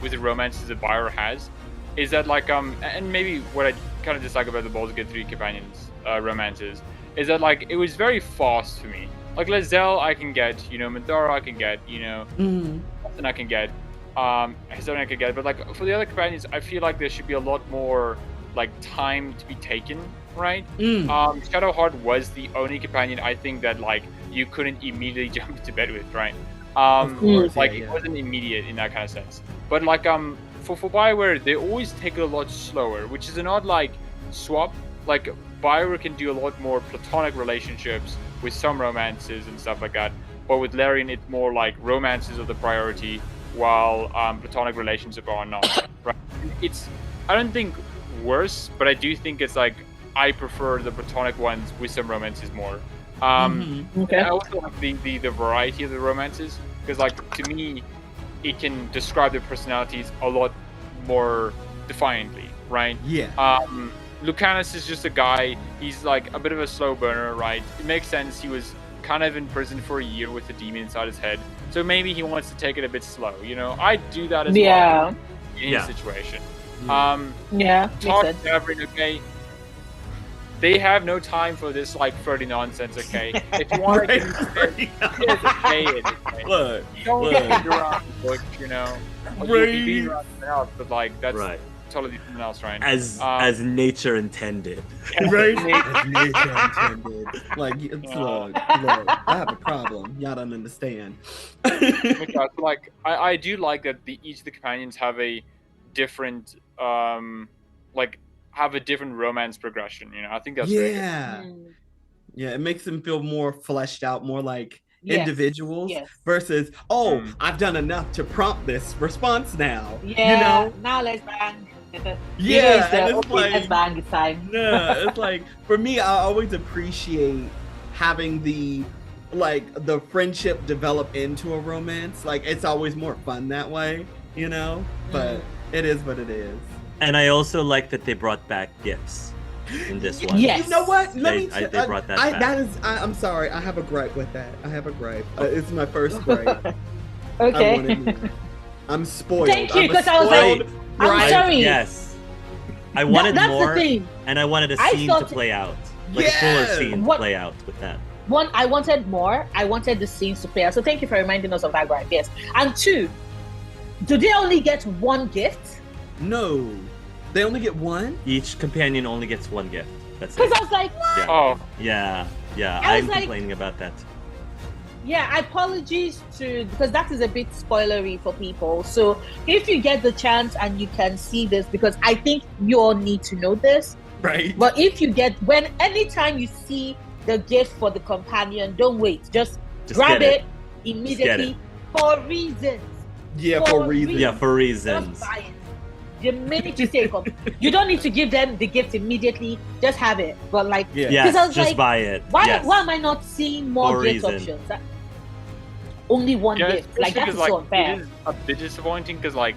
Speaker 4: with the romances that Bioware has is that like and maybe what I kind of dislike about the Baldur's Gate 3 companions romances is that like it was very fast for me. Like Lae'zel I can get, you know, Minthara I can get, you know,
Speaker 3: Mhm.
Speaker 4: Austin I can get, Hezone I can get, but like for the other companions I feel like there should be a lot more like time to be taken, right?
Speaker 3: Mm.
Speaker 4: Shadowheart was the only companion I think that like you couldn't immediately jump into bed with, right?
Speaker 3: Of course,
Speaker 4: Like
Speaker 3: yeah,
Speaker 4: it
Speaker 3: yeah.
Speaker 4: wasn't immediate in that kind of sense. But like for Bioware, they always take it a lot slower, which is an odd like swap. Like Bioware can do a lot more platonic relationships with some romances and stuff like that. But with Larian, it's more like romances are the priority, while platonic relationships are not. Right? It's I don't think worse, but I do think it's like I prefer the platonic ones with some romances more.
Speaker 3: Mhm.
Speaker 1: Okay.
Speaker 4: And I also like the variety of the romances because, like, to me, it can describe their personalities a lot more defiantly, right?
Speaker 3: Yeah.
Speaker 4: Lucanus is just a guy. He's like a bit of a slow burner, right? It makes sense. He was kind of in prison for a year with a demon inside his head, so maybe he wants to take it a bit slow. You know, I do that as well
Speaker 1: Yeah.
Speaker 4: in
Speaker 2: Yeah.
Speaker 4: his situation.
Speaker 3: Yeah.
Speaker 1: Yeah. Makes
Speaker 4: Todd
Speaker 1: sense.
Speaker 4: Tavern, okay. They have no time for this like flirty nonsense, okay? If you want to
Speaker 3: Right.
Speaker 4: say it, okay?
Speaker 3: Look.
Speaker 4: Don't
Speaker 3: Look.
Speaker 4: beat around the bush, you know. Or you'll be beating around something else, but like that's
Speaker 2: Right.
Speaker 4: totally something else, right?
Speaker 2: As nature intended.
Speaker 3: Right?
Speaker 4: Nick-
Speaker 3: As nature intended. Like, it's,
Speaker 4: Yeah.
Speaker 3: look, I have a problem. Y'all don't understand.
Speaker 4: Because, like I do like that each of the companions have a different like have a different romance progression, you know. I think that's very good.
Speaker 3: Yeah.
Speaker 1: Mm.
Speaker 3: Yeah, it makes them feel more fleshed out, more like
Speaker 1: Yes,
Speaker 3: individuals
Speaker 1: yes.
Speaker 3: versus, I've done enough to prompt this response now.
Speaker 1: Yeah.
Speaker 3: You know?
Speaker 1: Now let's bang.
Speaker 3: Yeah,
Speaker 1: it's the,
Speaker 3: and it's
Speaker 1: okay,
Speaker 3: like-
Speaker 1: let's bang. It's time.
Speaker 3: No, it's like for me, I always appreciate having the friendship develop into a romance. Like it's always more fun that way, you know? But it is what it is.
Speaker 2: And I also like that they brought back gifts in this one.
Speaker 1: Yes.
Speaker 3: You know what?
Speaker 2: They brought that back.
Speaker 3: I'm sorry. I have a gripe with that. I have a gripe. It's my first gripe. I
Speaker 1: Okay.
Speaker 3: wanted more. I'm spoiled.
Speaker 1: Thank you,
Speaker 3: I'm a
Speaker 1: 'cause I was like,
Speaker 3: spoiled
Speaker 1: I'm
Speaker 3: brat.
Speaker 1: sorry.
Speaker 2: Yes. I wanted
Speaker 1: that's
Speaker 2: more,
Speaker 1: the thing.
Speaker 2: and I wanted a
Speaker 1: I
Speaker 2: scene to
Speaker 1: thought-
Speaker 2: play out. Like a
Speaker 3: Yes!
Speaker 2: fuller scene to
Speaker 1: What-
Speaker 2: play out with that.
Speaker 1: One, I wanted more. I wanted the scenes to play out. So thank you for reminding us of that, right? Yes. And two, do they only get one gift?
Speaker 3: No, they only get one.
Speaker 2: Each companion only gets one gift. That's
Speaker 1: Because
Speaker 2: it.
Speaker 1: I was like, what?
Speaker 2: Yeah.
Speaker 4: Oh,
Speaker 2: Yeah.
Speaker 1: I was
Speaker 2: I'm
Speaker 1: like-
Speaker 2: complaining about that.
Speaker 1: Yeah, apologies because that is a bit spoilery for people. So if you get the chance and you can see this, because I think you all need to know this.
Speaker 3: Right.
Speaker 1: But if you anytime you see the gift for the companion, don't wait. Just grab
Speaker 2: get
Speaker 1: it immediately for reasons.
Speaker 3: Yeah,
Speaker 1: for
Speaker 3: for reasons.
Speaker 2: Yeah, for
Speaker 1: Just
Speaker 2: reasons.
Speaker 1: buy it. The minute you say you don't need to give them the gift immediately. Just have it. But like,
Speaker 3: Yeah.
Speaker 2: Yes,
Speaker 1: Because I was
Speaker 2: just
Speaker 1: like,
Speaker 2: buy it.
Speaker 1: why
Speaker 2: Yes.
Speaker 1: am I not seeing more
Speaker 2: For
Speaker 1: gift
Speaker 2: reason.
Speaker 1: options? Only one
Speaker 4: yeah,
Speaker 1: gift. Like
Speaker 4: especially
Speaker 1: that's
Speaker 4: 'cause,
Speaker 1: so
Speaker 4: like,
Speaker 1: unfair.
Speaker 4: it is a bit disappointing because like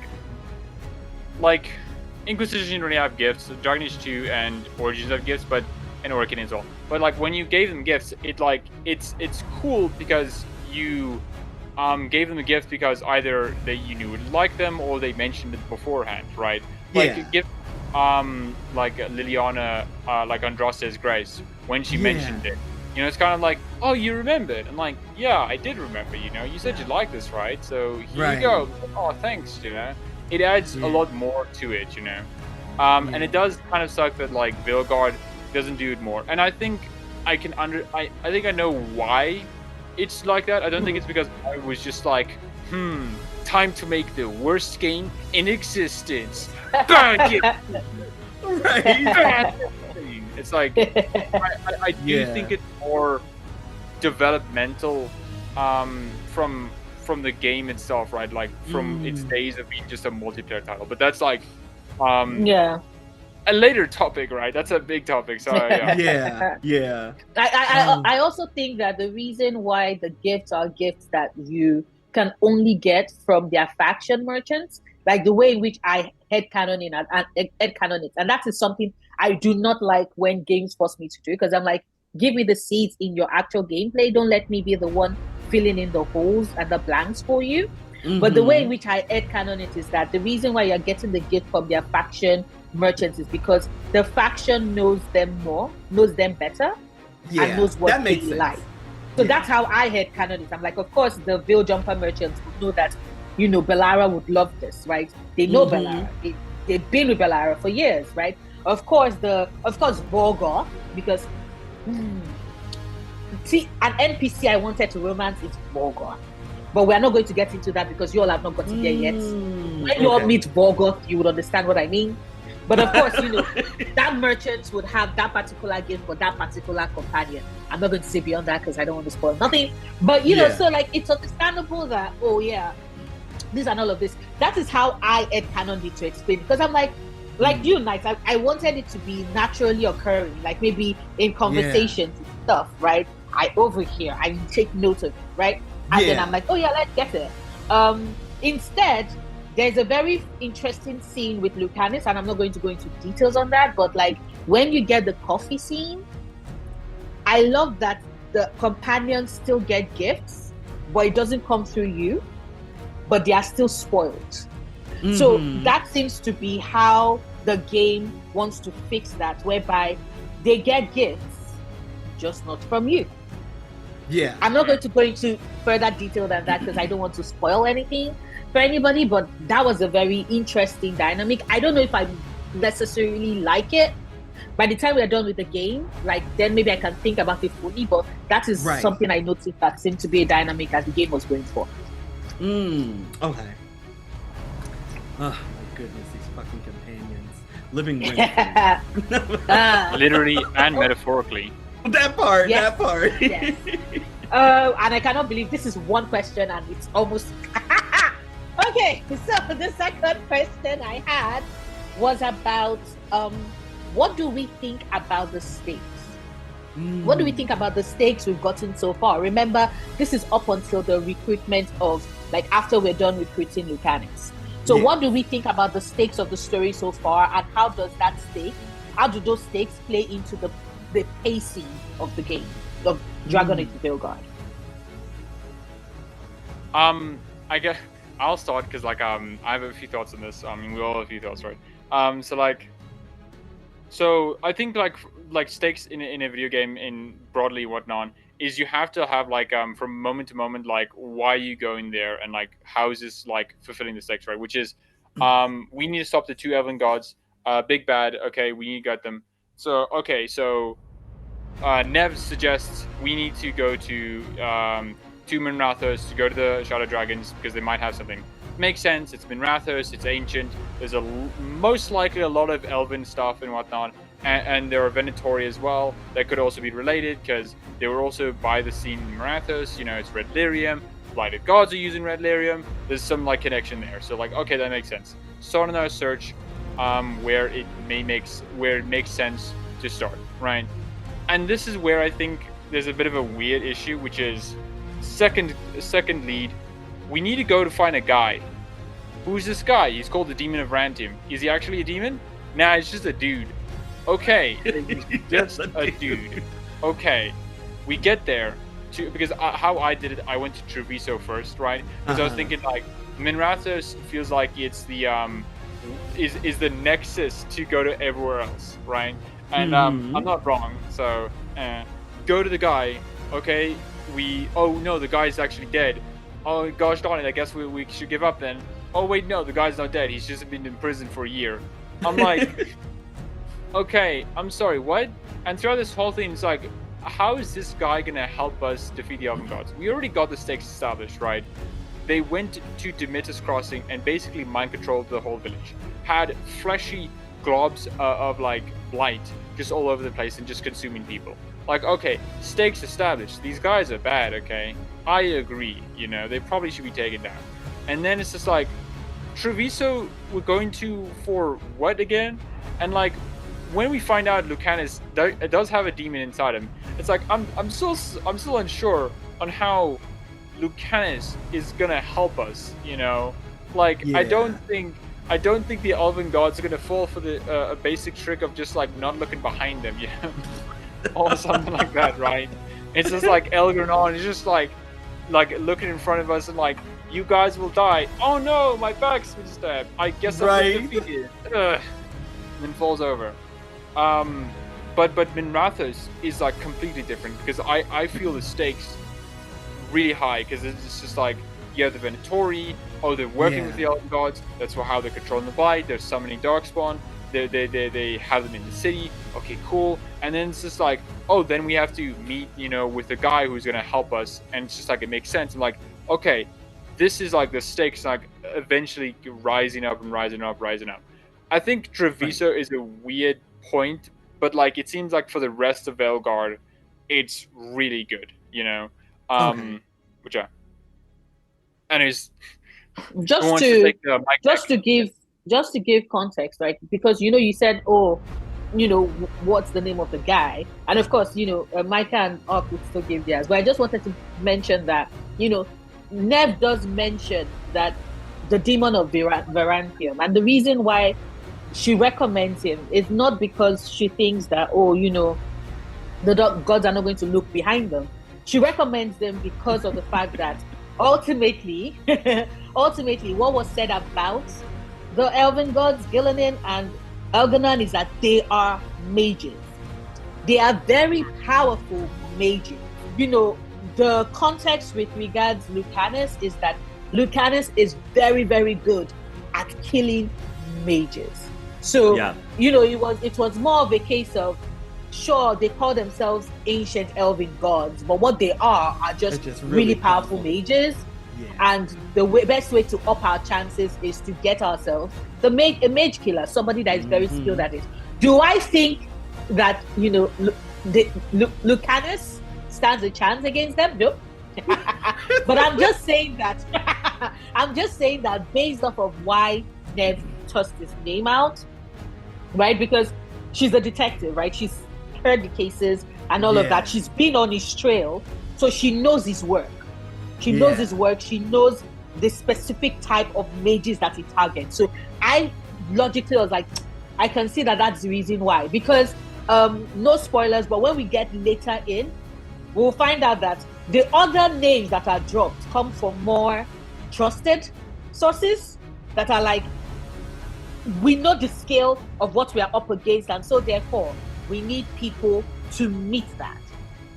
Speaker 4: Inquisition really have gifts. Dragon Age 2 and Origins have gifts, but and Orchid as well. But like when you gave them gifts, it's cool because you gave them a gift because either you knew would like them or they mentioned it beforehand, right? Like
Speaker 3: Yeah.
Speaker 4: give like Liliana like Andraste's Grace when she
Speaker 3: Yeah.
Speaker 4: mentioned it. You know, it's kind of like, oh, you remembered. I'm like, yeah, I did remember. You know, you said you like this, right? So here
Speaker 3: Right.
Speaker 4: you go. Oh, thanks. You know, it adds
Speaker 3: Yeah.
Speaker 4: a lot more to it. You know, and it does kind of suck that like Veilguard doesn't do it more. And I think I can I think I know why it's like that. I don't think it's because I was just like, time to make the worst game in existence. Bang it.
Speaker 3: Right.
Speaker 4: It's like I do
Speaker 3: Yeah.
Speaker 4: think it's more developmental from the game itself, right? Like from its days of being just a multiplayer title. But that's like
Speaker 1: Yeah.
Speaker 4: a later topic, right? That's a big topic. So yeah.
Speaker 3: Yeah.
Speaker 1: I also think that the reason why the gifts are gifts that you can only get from their faction merchants, like the way in which I headcanon it, and that is something I do not like when games force me to do, because I'm like, give me the seeds in your actual gameplay. Don't let me be the one filling in the holes and the blanks for you. But the way in which I headcanon it is that the reason why you're getting the gift from their faction merchants is because the faction knows them more, knows them better, and knows what they like. So that's how I headcanon it. I'm like, of course, the Veil Jumper merchants would know that, Bellara would love this, right? They know Bellara. They've been with Bellara for years, right? Of course, Veilguard, because see, an NPC I wanted to romance is Veilguard. But we're not going to get into that because you all have not gotten there yet. When you all meet Veilguard, you would understand what I mean. But of course, that merchant would have that particular game for that particular companion. I'm not going to say beyond that because I don't want to spoil nothing. But, so like, it's understandable that, this and all of this. That is how I headcanon it to explain. Because I'm like you, Knights, I wanted it to be naturally occurring, like maybe in conversations and stuff, right? I overhear, I take note of it, right? And then I'm like, let's get it. Instead, there's a very interesting scene with Lucanus, and I'm not going to go into details on that, but like when you get the coffee scene, I love that the companions still get gifts, but it doesn't come through you, but they are still spoiled. So that seems to be how the game wants to fix that, whereby they get gifts, just not from you.
Speaker 3: Yeah.
Speaker 1: I'm not going to go into further detail than that because I don't want to spoil anything for anybody, but that was a very interesting dynamic. I don't know if I necessarily like it. By the time we're done with the game, like, then maybe I can think about it fully, but that is something I noticed that seemed to be a dynamic as the game was going for.
Speaker 3: Okay. Oh my goodness, these fucking companions. Living rent.
Speaker 4: Literally and metaphorically.
Speaker 3: That part.
Speaker 1: Yes. And I cannot believe this is one question and it's almost okay. So the second question I had was about what do we think about the stakes? What do we think about the stakes we've gotten so far? Remember, this is up until the recruitment of, like, after we're done recruiting Lucanus. So what do we think about the stakes of the story so far, and how do those stakes play into the pacing of the game of Dragon Age Veilguard?
Speaker 4: I guess I'll start because I have a few thoughts on this. I mean, we all have a few thoughts, right? So I think like stakes in a video game in broadly whatnot is you have to have from moment to moment, like, why are you going there, and like how is this like fulfilling the stakes, right? Which is we need to stop the two Elven gods, big bad. Okay, we need to get them. So Nev suggests we need to go to Minrathos to go to the Shadow Dragons because they might have something. Makes sense. It's Minrathos. It's ancient. There's most likely a lot of Elven stuff and whatnot, and there are Venatori as well that could also be related because they were also by the scene in Minrathos. It's Red Lyrium. Blighted Gods are using Red Lyrium. There's some like connection there. So okay, that makes sense. Start another search where it makes sense to start, right? And this is where I think there's a bit of a weird issue, which is second lead. We need to go to find a guy. Who's this guy? He's called the Demon of Rantium. Is he actually a demon? Nah, he's just a dude. Okay, he's just a dude. Okay, we get there because how I did it, I went to Treviso first, right? Because I was thinking like Minrathos feels like it's the is the nexus to go to everywhere else, right? And I'm not wrong. So go to the guy. Okay, the guy's actually dead. Oh gosh darn it, I guess we should give up then. Oh wait, no, the guy's not dead. He's just been in prison for a year. I'm like, okay, I'm sorry, what? And throughout this whole thing, it's like, how is this guy gonna help us defeat the Elven Gods? We already got the stakes established, right? They went to Demetus Crossing and basically mind controlled the whole village. Had fleshy globs of like blight just all over the place and just consuming people. Like, okay, stakes established. These guys are bad, okay? I agree, they probably should be taken down. And then it's just like, Treviso, we're going to for what again? And like, when we find out Lucanus does have a demon inside him, it's like I'm still unsure on how Lucanus is gonna help us. You know, like I don't think the Elven gods are gonna fall for the a basic trick of just like not looking behind them, you know, or something like that, right? It's just like Elgrenon is just like looking in front of us and like, you guys will die. Oh no, my back's been stabbed. I guess I'm defeated. Ugh. And then falls over. But Minrathous is like completely different because I feel the stakes really high because it's just like you have the Venatori. Oh, they're working with the Elven gods. That's how they're controlling the Blight. They're summoning Darkspawn. They have them in the city. Okay, cool. And then it's just like, oh, then we have to meet, you know, with the guy who's gonna help us. And it's just like it makes sense. I'm like, okay, this is like the stakes like eventually rising up. I think Treviso is a weird point, but like it seems like for the rest of Veilguard, it's really good, you know. Which anyways, just
Speaker 1: to give context, right? Because you know you said, oh, you know, what's the name of the guy, and of course, you know, Micah and Ark would still give theirs, but I just wanted to mention that, you know, Nev does mention that the demon of Varantium, and the reason why she recommends him is not because she thinks that, oh, you know, the gods are not going to look behind them. She recommends them because of the fact that ultimately what was said about the Elven gods, Gillinan and Elganon, is that they are mages. They are very powerful mages. You know, the context with regards Lucanus is that Lucanus is very, very good at killing mages. So, you know, it was more of a case of, sure, they call themselves ancient Elven gods, but what they are just really powerful mages. And the best way to up our chances is to get ourselves a mage killer, somebody that is very skilled at it. Do I think that, you know, Lucanus stands a chance against them? No. But I'm just saying that based off of why Nev tossed his name out, right? Because she's a detective, right? She's heard the cases and all of that. She's been on his trail, so she knows his work. She knows his work. She knows the specific type of mages that he targets. So I logically was like, I can see that that's the reason why. Because no spoilers, but when we get later in, we'll find out that the other names that are dropped come from more trusted sources that are like, we know the scale of what we are up against, and so therefore we need people to meet that,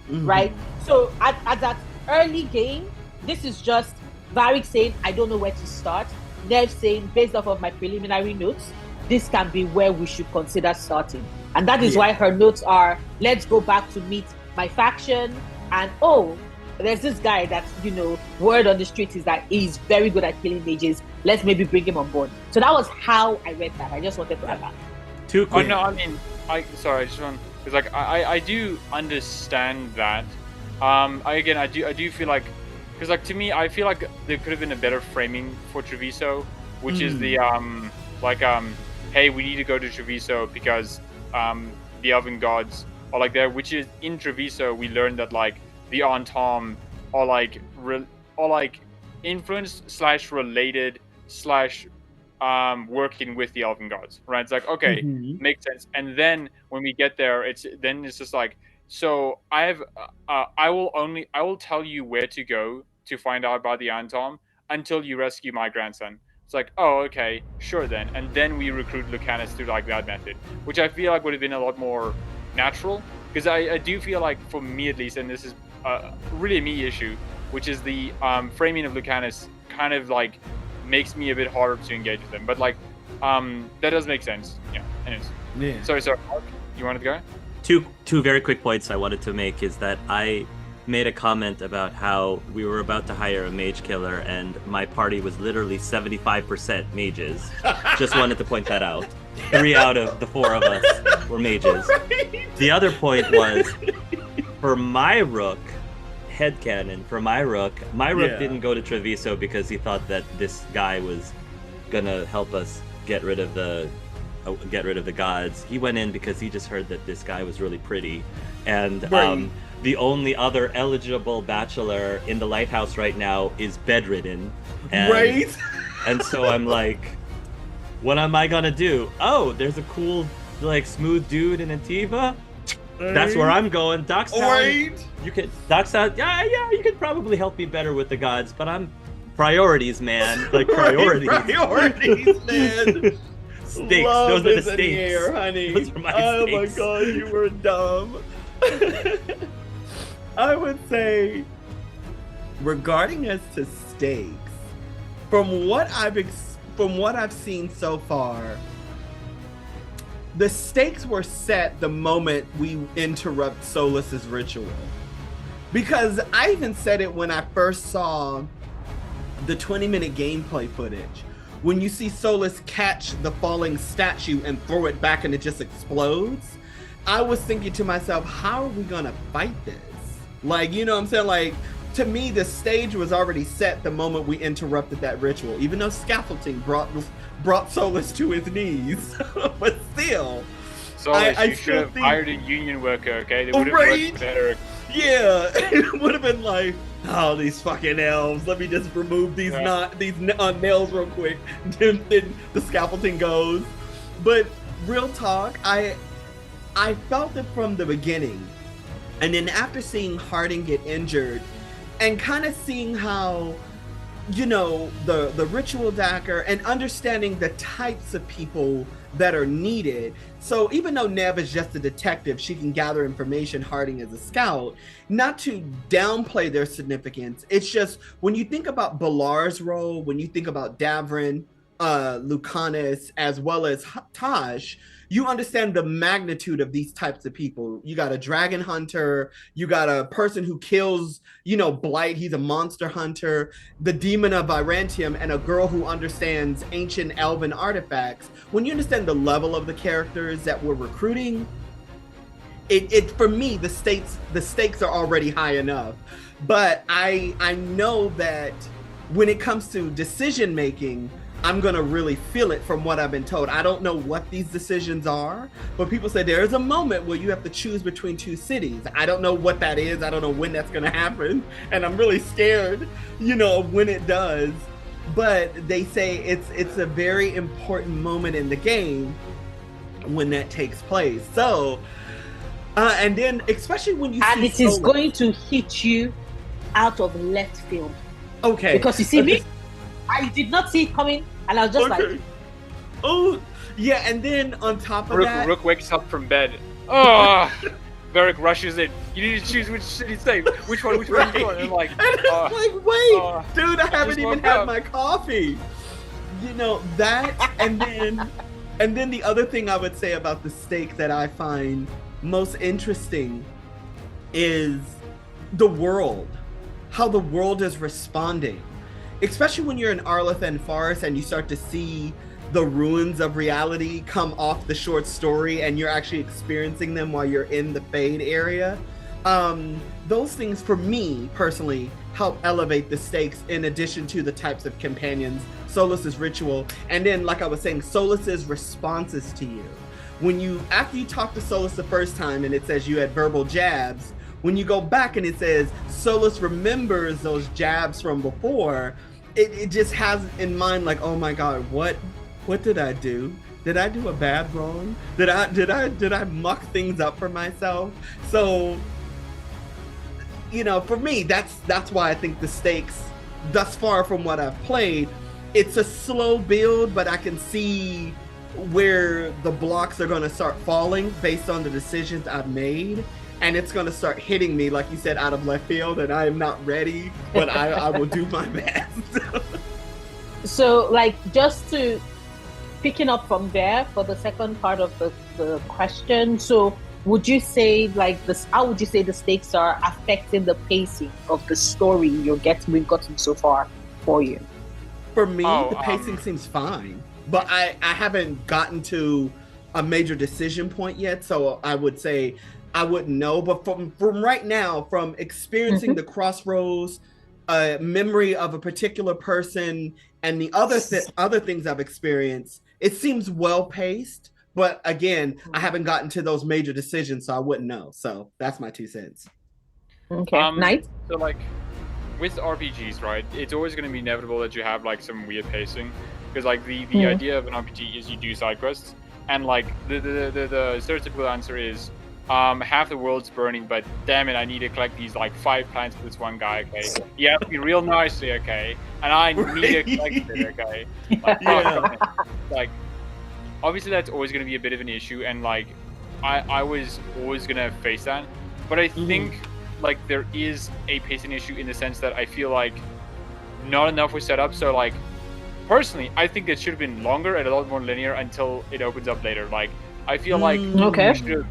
Speaker 1: right? So at that early game, this is just Varric saying, I don't know where to start. Nev saying, based off of my preliminary notes, this can be where we should consider starting. And that is why her notes are, let's go back to meet my faction. And oh, there's this guy that, you know, word on the street is that he's very good at killing mages. Let's maybe bring him on board. So that was how I read that. I just wanted to add that.
Speaker 2: Too quick.
Speaker 4: Oh, no, I mean, I just want, because like I do understand that. I do feel like, because like to me, I feel like there could have been a better framing for Treviso, which is the hey, we need to go to Treviso because the Elven gods are like there. Which is in Treviso, we learned that like the Antom are like influenced / related / working with the Elven gods, right? It's like, okay, makes sense. And then when we get there, it's just like, so I will tell you where to go to find out about the Antom until you rescue my grandson. It's like, oh, okay, sure then. And then we recruit Lucanus through like that method, which I feel like would have been a lot more natural, because I do feel like, for me at least, and this is really a me issue, which is the framing of Lucanus kind of like makes me a bit harder to engage with them. But like that does make sense. Yeah. Anyways. Sorry, Mark, you wanted to go?
Speaker 2: Two very quick points I wanted to make is that I made a comment about how we were about to hire a mage killer and my party was literally 75% mages. Just wanted to point that out. 3 out of the 4 of us were mages. Right. The other point was, for my rook, headcanon, for my rook didn't go to Treviso because he thought that this guy was gonna help us get rid of the get rid of the gods. He went in because he just heard that this guy was really pretty, and
Speaker 3: Right.
Speaker 2: the only other eligible bachelor in the lighthouse right now is bedridden. And,
Speaker 3: Right.
Speaker 2: And so I'm like, what am I gonna do? Oh, there's a cool, like, smooth dude in Antiva. That's where I'm going. Dockstown.
Speaker 3: Right.
Speaker 2: You could Dockstown. Yeah. You could probably help me better with the gods, but I'm priorities, man. Like priorities.
Speaker 3: Right, priorities, man.
Speaker 2: Stakes.
Speaker 3: Love
Speaker 2: Those are the
Speaker 3: is in the
Speaker 2: stakes.
Speaker 3: air, honey.
Speaker 2: Those are my
Speaker 3: Oh
Speaker 2: stakes.
Speaker 3: my god, you were dumb. I would say, regarding as to stakes, from what I've seen so far, the stakes were set the moment we interrupt Solus's ritual. Because I even said it when I first saw the 20-minute gameplay footage. When you see Solus catch the falling statue and throw it back and it just explodes, I was thinking to myself, how are we gonna fight this? Like, you know what I'm saying? Like, to me, the stage was already set the moment we interrupted that ritual, even though scaffolding brought Solus to his knees. But still,
Speaker 4: So
Speaker 3: I
Speaker 4: you should
Speaker 3: still
Speaker 4: have
Speaker 3: think-
Speaker 4: hired a union worker, okay? They would have
Speaker 3: Right?
Speaker 4: worked better.
Speaker 3: yeah, it would have been like, oh, these fucking elves. Let me just remove these
Speaker 4: Yeah.
Speaker 3: nails real quick. Then the scaffolding goes. But real talk, I felt it from the beginning, and then after seeing Harding get injured, and kind of seeing how, you know, the ritual dagger and understanding the types of people that are needed. So even though Nev is just a detective, she can gather information. Harding is a scout. Not to downplay their significance. It's just when you think about Balar's role, when you think about Davrin, Lucanus, as well as Tosh, you understand the magnitude of these types of people. You got a dragon hunter, you got a person who kills, you know, Blight, he's a monster hunter, the demon of Irantium, and a girl who understands ancient elven artifacts. When you understand the level of the characters that we're recruiting, it for me, the stakes are already high enough. But I know that when it comes to decision making, I'm gonna really feel it from what I've been told. I don't know what these decisions are, but people say there is a moment where you have to choose between two cities. I don't know what that is. I don't know when that's gonna happen, and I'm really scared, you know, of when it does. But they say it's a very important moment in the game when that takes place. So, and then especially when you
Speaker 1: And
Speaker 3: see
Speaker 1: it is
Speaker 3: Solus-
Speaker 1: going to hit you out of left field.
Speaker 3: okay
Speaker 1: Because you see me, I did not see it coming, and I was just like,
Speaker 3: oh yeah, and then on top of that,
Speaker 4: Rook wakes up from bed. Oh, Varric rushes in. You need to choose which city to save. Which one?
Speaker 3: right.
Speaker 4: And I'm like,
Speaker 3: And it's like, wait, dude, I haven't
Speaker 4: just
Speaker 3: even
Speaker 4: woke
Speaker 3: had
Speaker 4: up.
Speaker 3: my coffee. You know that, and then the other thing I would say about the stake that I find most interesting is the world, how the world is responding, especially when you're in Arlathan Forest and you start to see the ruins of reality come off the short story and you're actually experiencing them while you're in the Fade area. Those things, for me personally, help elevate the stakes in addition to the types of companions, Solus's ritual, and then, like I was saying, Solus's responses to you. After you talk to Solus the first time and it says you had verbal jabs, when you go back and it says Solus remembers those jabs from before, it just has in mind like, oh my god, what did I do? Did I do a bad wrong? Did I muck things up for myself? So, you know, for me, that's why I think the stakes, thus far from what I've played, it's a slow build, but I can see where the blocks are going to start falling based on the decisions I've made. And it's going to start hitting me, like you said, out of left field, and I am not ready, but I will do my best.
Speaker 1: so like just to picking up from there for the second part of the question. So would you say like this? How would you say the stakes are affecting the pacing of the story we've gotten so far for you?
Speaker 3: For me, the pacing seems fine, but I haven't gotten to a major decision point yet, so I would say I wouldn't know. But from right now, from experiencing the crossroads, memory of a particular person, and the other things I've experienced, it seems well paced. But again, I haven't gotten to those major decisions, so I wouldn't know. So that's my 2 cents.
Speaker 1: Okay. Night.
Speaker 4: So like with RPGs, right? It's always going to be inevitable that you have like some weird pacing, because like the idea of an RPG is you do side quests, and like the stereotypical answer is half the world's burning, but damn it, I need to collect these like 5 plants for this one guy. Okay, you have to be real nicely, okay, and I need to collect it, okay. Like obviously that's always going to be a bit of an issue, and like I was always going to face that, but I think like there is a pacing issue in the sense that I feel like not enough was set up. So like personally, I think it should have been longer and a lot more linear until it opens up later. Like I feel like we should have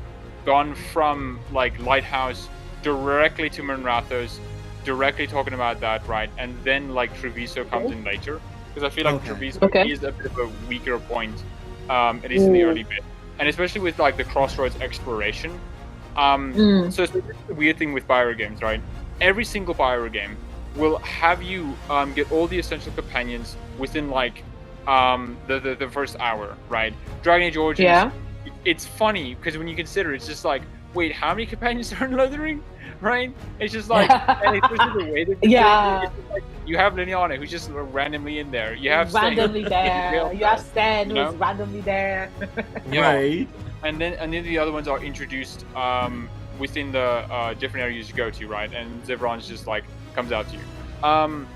Speaker 4: gone from like Lighthouse directly to Monrathos, directly talking about that, right? And then like Treviso comes in later, because I feel like Treviso is a bit of a weaker point, at least in the early bit, and especially with like the Crossroads exploration. So this is the weird thing with Bioware games, right? Every single Bioware game will have you get all the essential companions within like the first hour, right? Dragon Age Origins, it's funny because when you consider it's just like, wait, how many companions are in Lothering, right? It's just like, and especially the way that it's like, you have Liliana who's just randomly in there. You have
Speaker 1: randomly
Speaker 4: Stan,
Speaker 1: there. You have Stan who's randomly there.
Speaker 3: Right.
Speaker 4: And then the other ones are introduced within the different areas you go to, right? And Zevron's just like comes out to you.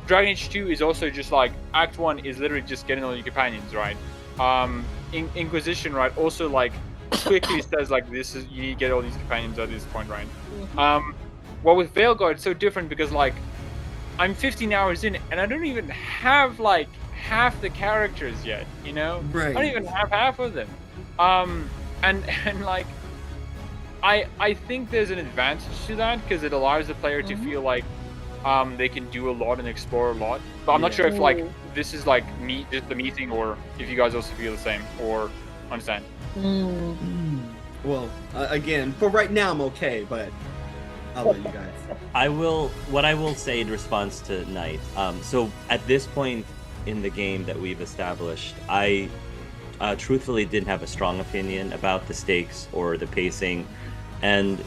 Speaker 4: Dragon Age 2 is also just like Act 1 is literally just getting all your companions, right? Inquisition, right? Also like quickly says like this is you need to get all these companions at this point, right? Well, with Veilguard, it's so different because like I'm 15 hours in and I don't even have like half the characters yet, you know?
Speaker 3: Right.
Speaker 4: I don't even have half of them. And like I think there's an advantage to that because it allows the player to feel like they can do a lot and explore a lot. But I'm not sure if like this is like just the me thing, or if you guys also feel the same or understand.
Speaker 3: Well, again, for right now I'm okay, but I'll let you guys.
Speaker 2: What I will say in response to Knight. So at this point in the game that we've established, I truthfully didn't have a strong opinion about the stakes or the pacing, and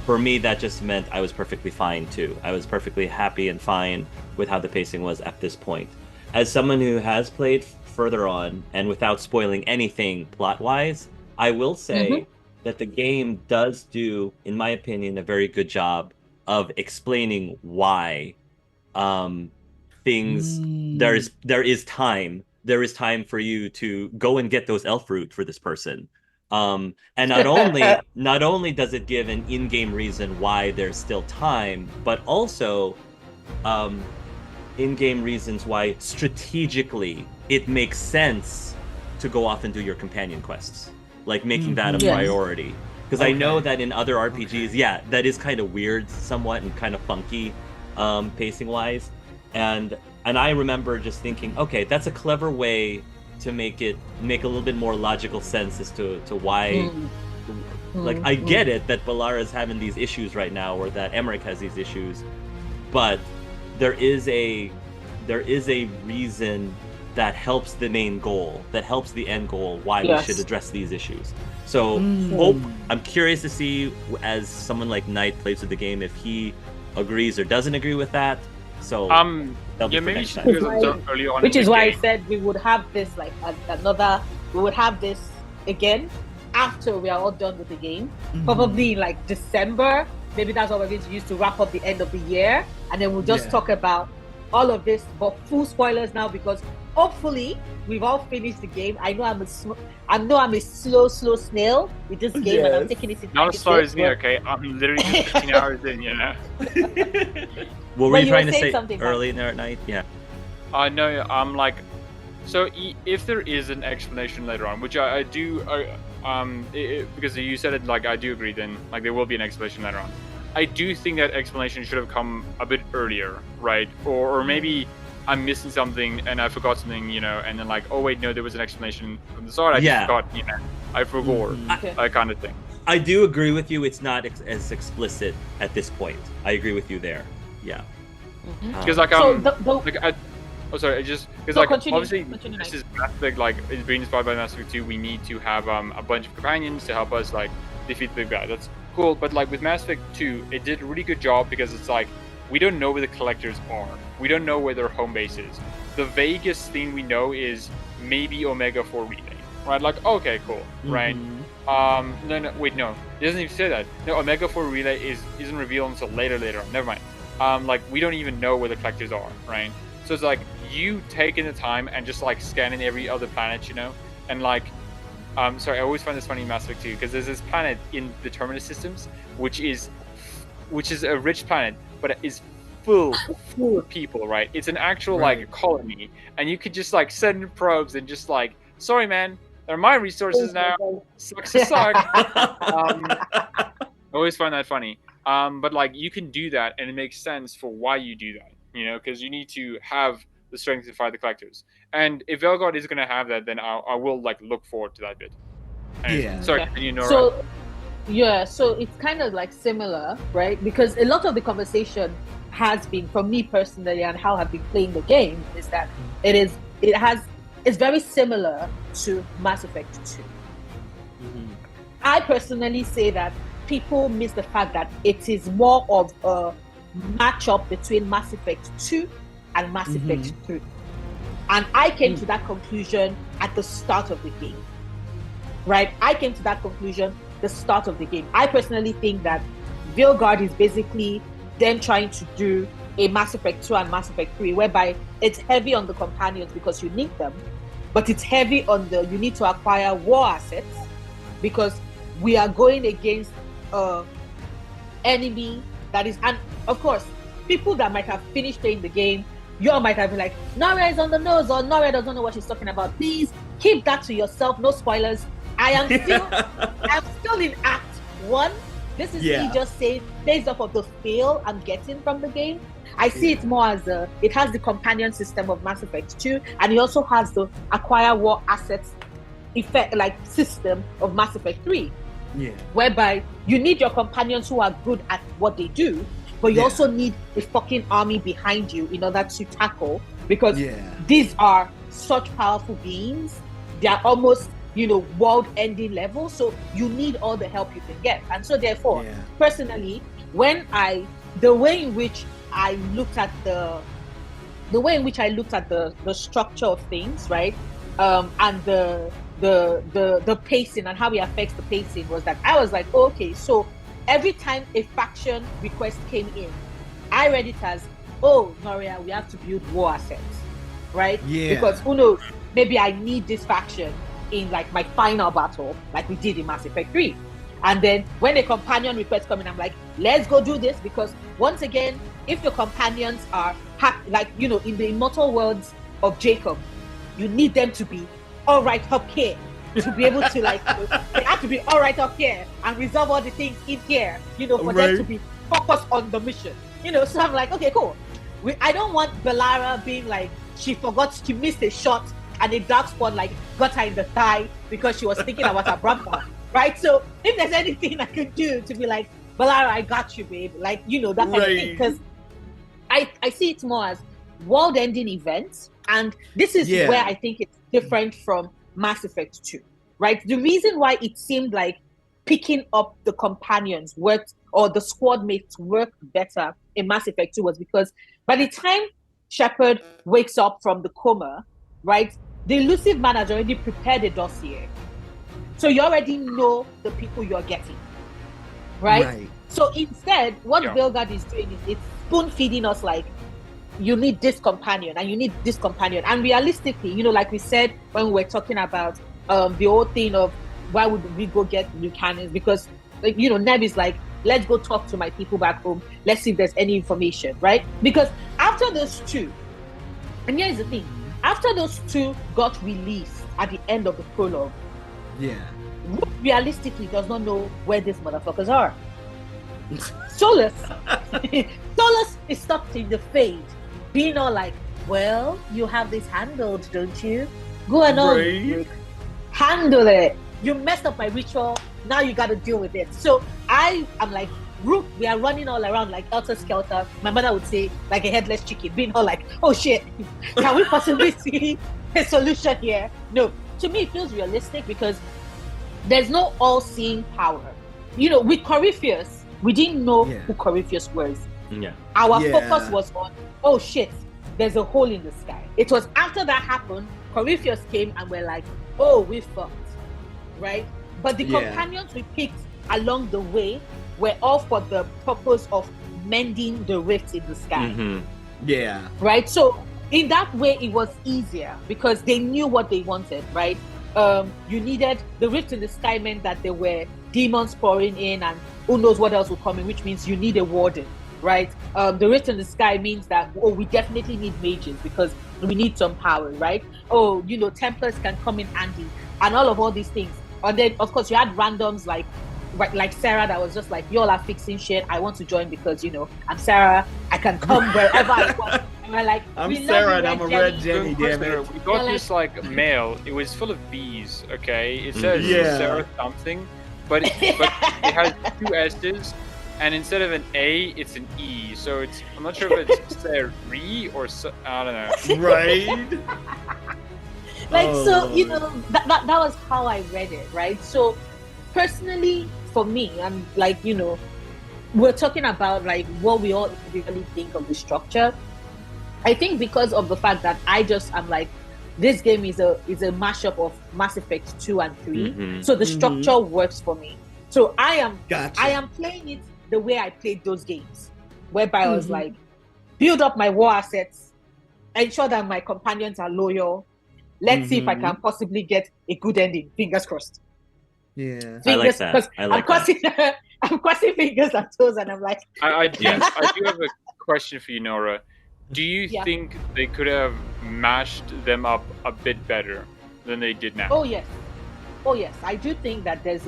Speaker 2: for me that just meant I was perfectly fine too. I was perfectly happy and fine with how the pacing was at this point. As someone who has played further on, and without spoiling anything plot-wise, I will say that the game does do, in my opinion, a very good job of explaining why things there is time. There is time for you to go and get those elf root for this person. And not only does it give an in-game reason why there's still time, but also in-game reasons why strategically it makes sense to go off and do your companion quests, like making that a priority. Because I know that in other RPGs, that is kind of weird somewhat and kind of funky pacing-wise. And I remember just thinking, okay, that's a clever way to make a little bit more logical sense as to why. Like, I get it that Balara is having these issues right now, or that Emmerich has these issues, but there is a reason that helps the main goal, that helps the end goal, why we should address these issues. So I'm curious to see, as someone like Knight plays with the game, if he agrees or doesn't agree with that. So
Speaker 4: maybe you should do it early on.
Speaker 1: Which is why I said we would have this like we would have this again after we are all done with the game. Probably in like December. Maybe that's what we're going to use to wrap up the end of the year, and then we'll just talk about all of this, but full spoilers now, because hopefully we've all finished the game. I know I'm a slow snail with this game, and I'm taking it into
Speaker 4: not as slow as me, okay? I'm literally just 15 hours in, you know.
Speaker 2: What were you trying to say early in there at night? Yeah.
Speaker 4: No, I'm like, so if there is an explanation later on, which I do, because you said it, like I do agree. Then like there will be an explanation later on. I do think that explanation should have come a bit earlier, right? Or maybe I'm missing something and I forgot something, you know, and then like, oh wait, no, there was an explanation from the start. I just forgot, you know, I forgot, that kind of thing.
Speaker 2: I do agree with you. It's not as explicit at this point. I agree with you there. Yeah.
Speaker 4: Because like Oh, sorry. Just because
Speaker 1: No,
Speaker 4: like
Speaker 1: continue,
Speaker 4: obviously
Speaker 1: continue,
Speaker 4: this
Speaker 1: Nike.
Speaker 4: is Mass Effect, like it's being inspired by Mass Effect 2. We need to have a bunch of companions to help us like defeat the big bad. That's cool. But like with Mass Effect 2, it did a really good job because it's like we don't know where the collectors are. We don't know where their home base is. The vaguest thing we know is maybe Omega 4 Relay. Right? Like, okay, cool. Right? No, wait, no. It doesn't even say that. No, Omega 4 Relay isn't revealed until later on. Never mind. Like we don't even know where the collectors are, right? So it's like you taking the time and just like scanning every other planet, you know, and like, sorry, I always find this funny in Mass Effect 2 because there's this planet in the Terminus systems, which is a rich planet, but it is full of people, right? It's an actual like colony, and you could just like send in probes and just like, sorry, man, they're my resources now. Sucks to suck. I always find that funny. But like you can do that, and it makes sense for why you do that. You know, because you need to have the strength to fight the collectors. And if Veilguard is going to have that, then I will like look forward to that bit. Anyways,
Speaker 3: Yeah.
Speaker 4: sorry,
Speaker 1: Okay.
Speaker 4: you know.
Speaker 1: So yeah, so it's kind of like similar, right? Because a lot of the conversation has been, from me personally, and how I've been playing the game, is that it's very similar to Mass Effect 2. I personally say that people miss the fact that it is more of a matchup between Mass Effect 2 and Mass Effect 3. And I came to that conclusion at the start of the game. Right? I came to that conclusion the start of the game. I personally think that Veilguard is basically them trying to do a Mass Effect 2 and Mass Effect 3, whereby it's heavy on the companions because you need them, but it's heavy on the you need to acquire war assets because we are going against enemy that is, and of course, people that might have finished playing the game, you all might have been like, Noria is on the nose, or Noria doesn't know what she's talking about. Please keep that to yourself, no spoilers. I'm still in Act 1. This is me just saying, based off of the feel I'm getting from the game. I see it more as it has the companion system of Mass Effect 2, and it also has the acquire war assets effect, like system of Mass Effect 3.
Speaker 3: Yeah.
Speaker 1: Whereby you need your companions who are good at what they do, but you also need a fucking army behind you in order to tackle, because these are such powerful beings. They are almost, world-ending level. So you need all the help you can get. And so therefore, personally, the way in which I looked at the structure of things, right? And the pacing and how it affects the pacing was that I was like, okay, so every time a faction request came in, I read it as, oh, Noria, we have to build war assets, right?
Speaker 3: Yeah.
Speaker 1: Because who knows, maybe I need this faction in like my final battle, like we did in Mass Effect 3. And then when a companion request come in, I'm like, let's go do this, because once again, if your companions are in the immortal words of Jacob, you need them to be all right up here to be able to they have to be all right up here and resolve all the things in here, for them to be focused on the mission. So I'm like, okay, cool. I don't want Bellara being like, she missed a shot and a dark spot got her in the thigh because she was thinking about her brother, right? So if there's anything I could do to be like, Bellara, I got you, babe, that kind of thing, because I see it more as world-ending events, and this is where I think it's different from Mass Effect 2, right? The reason why it seemed like picking up the companions worked, or the squad mates worked better in Mass Effect 2, was because by the time Shepard wakes up from the coma, right, the elusive man has already prepared a dossier. So you already know the people you're getting, right? So instead, what Veilguard is doing is it's spoon-feeding us like, you need this companion and you need this companion. And realistically, like we said when we were talking about the whole thing of why would we go get Lucanus, because Neb is like, let's go talk to my people back home, let's see if there's any information, right? Because after those two, and here's the thing, after those two got released at the end of the prologue, realistically does not know where these motherfuckers are. Solus is stuck in the fade, being all like, well, you have this handled, don't you? Go on, handle it. You messed up my ritual, now you got to deal with it. So I'm like, Rook, we are running all around like helter skelter. My mother would say, like a headless chicken, being all like, oh shit, can we possibly see a solution here? No, to me, it feels realistic because there's no all-seeing power. You know, with Corypheus, we didn't know who Corypheus was.
Speaker 2: Yeah.
Speaker 1: Our focus was on, oh shit, there's a hole in the sky. It was after that happened, Corypheus came and we're like, oh, we fucked, right? But the companions we picked along the way were all for the purpose of mending the rift in the sky.
Speaker 2: Mm-hmm.
Speaker 3: Yeah.
Speaker 1: Right? So in that way, it was easier because they knew what they wanted, right? You needed the rift in the sky meant that there were demons pouring in and who knows what else will come in, which means you need a warden, right? The rift in the sky means that, oh, we definitely need mages because we need some power, right? Oh, you know, Templars can come in handy and all these things. And then, of course, you had randoms like Sarah that was just like, y'all are fixing shit. I want to join because, you know, I'm Sarah. I can come wherever I want. And we're like,
Speaker 3: I'm
Speaker 1: we
Speaker 3: Sarah
Speaker 1: love
Speaker 3: and
Speaker 1: you,
Speaker 3: I'm a
Speaker 1: Red
Speaker 3: red
Speaker 1: Jenny.
Speaker 3: Jenny, damn it.
Speaker 4: We got
Speaker 1: They're
Speaker 4: this like mail. It was full of bees. Okay, it says
Speaker 3: Yeah.
Speaker 4: Sarah something, but it has two S's, and instead of an A, it's an E. So it's I'm not sure if it's Sarah or I don't know.
Speaker 3: Right?
Speaker 1: Like,
Speaker 3: Oh,
Speaker 1: so, you
Speaker 3: Lord.
Speaker 1: know, that was how I read it, right? So personally, for me, I'm like, you know, we're talking about like what we all individually think of the structure. I think because of the fact that I'm like, this game is a mashup of Mass Effect 2 and 3.
Speaker 2: Mhm.
Speaker 1: So the structure works for me. So I am
Speaker 3: Gotcha.
Speaker 1: playing it the way I played those games, whereby I was like, build up my war assets, ensure that my companions are loyal. Let's see if I can possibly get a good ending. Fingers crossed.
Speaker 3: Yeah.
Speaker 2: I like
Speaker 1: Fingers,
Speaker 2: that.
Speaker 1: 'cause
Speaker 2: I like
Speaker 1: I'm crossing fingers and toes, and I'm like,
Speaker 4: I do
Speaker 2: Yes.
Speaker 4: have a question for you, Nora. Do you
Speaker 1: Yeah.
Speaker 4: think they could have mashed them up a bit better than they did now?
Speaker 1: oh yes, I do think that there's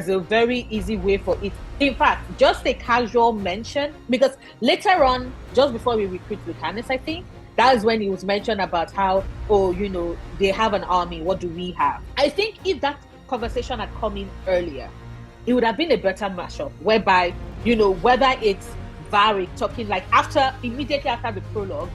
Speaker 1: a very easy way for it. In fact, just a casual mention, because later on, just before we recruit Lucanus, I think that is when it was mentioned about how, oh, you know, they have an army. What do we have? I think if that conversation had come in earlier, it would have been a better mashup, whereby, you know, whether it's Varric talking like immediately after the prologue,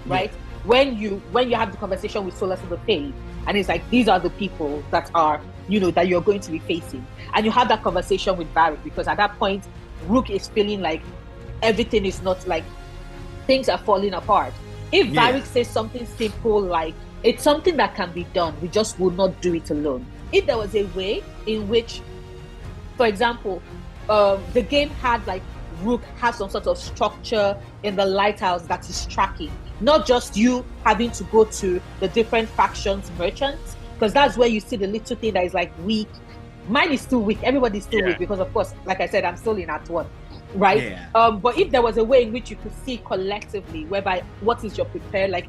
Speaker 1: right? When you have the conversation with Solus in the Fade, and it's like, these are the people that are, you know, that you're going to be facing, and you have that conversation with Varric, because at that point, Rook is feeling like everything is not like, things are falling apart. If Varric says something simple like, it's something that can be done, we just would not do it alone. If there was a way in which, for example, the game had like Rook have some sort of structure in the lighthouse that is tracking, not just you having to go to the different factions merchants, because that's where you see the little thing that is like weak. Mine is still weak. Everybody's still weak because, of course, like I said, I'm still in Act 1, right?
Speaker 3: Yeah.
Speaker 1: But if there was a way in which you could see collectively, whereby what is your like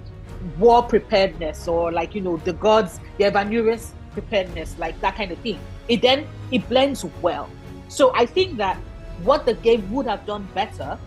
Speaker 1: war preparedness, or like, you know, the gods, the Evanurus preparedness, like that kind of thing, it blends well. So I think that what the game would have done better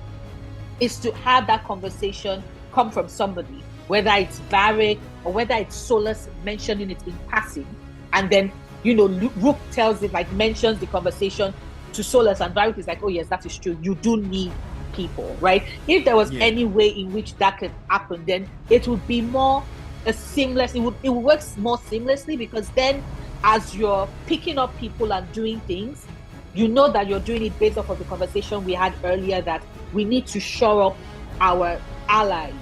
Speaker 1: is to have that conversation come from somebody, whether it's Varric or whether it's Solus mentioning it in passing, and then, you know, Rook tells it, like mentions the conversation to Solus, and Varric is like, oh yes, that is true, you do need people, right? If there was any way in which that could happen, then it would be more seamless. It would work more seamlessly, because then as you're picking up people and doing things, you know that you're doing it based off of the conversation we had earlier, that we need to shore up our allies,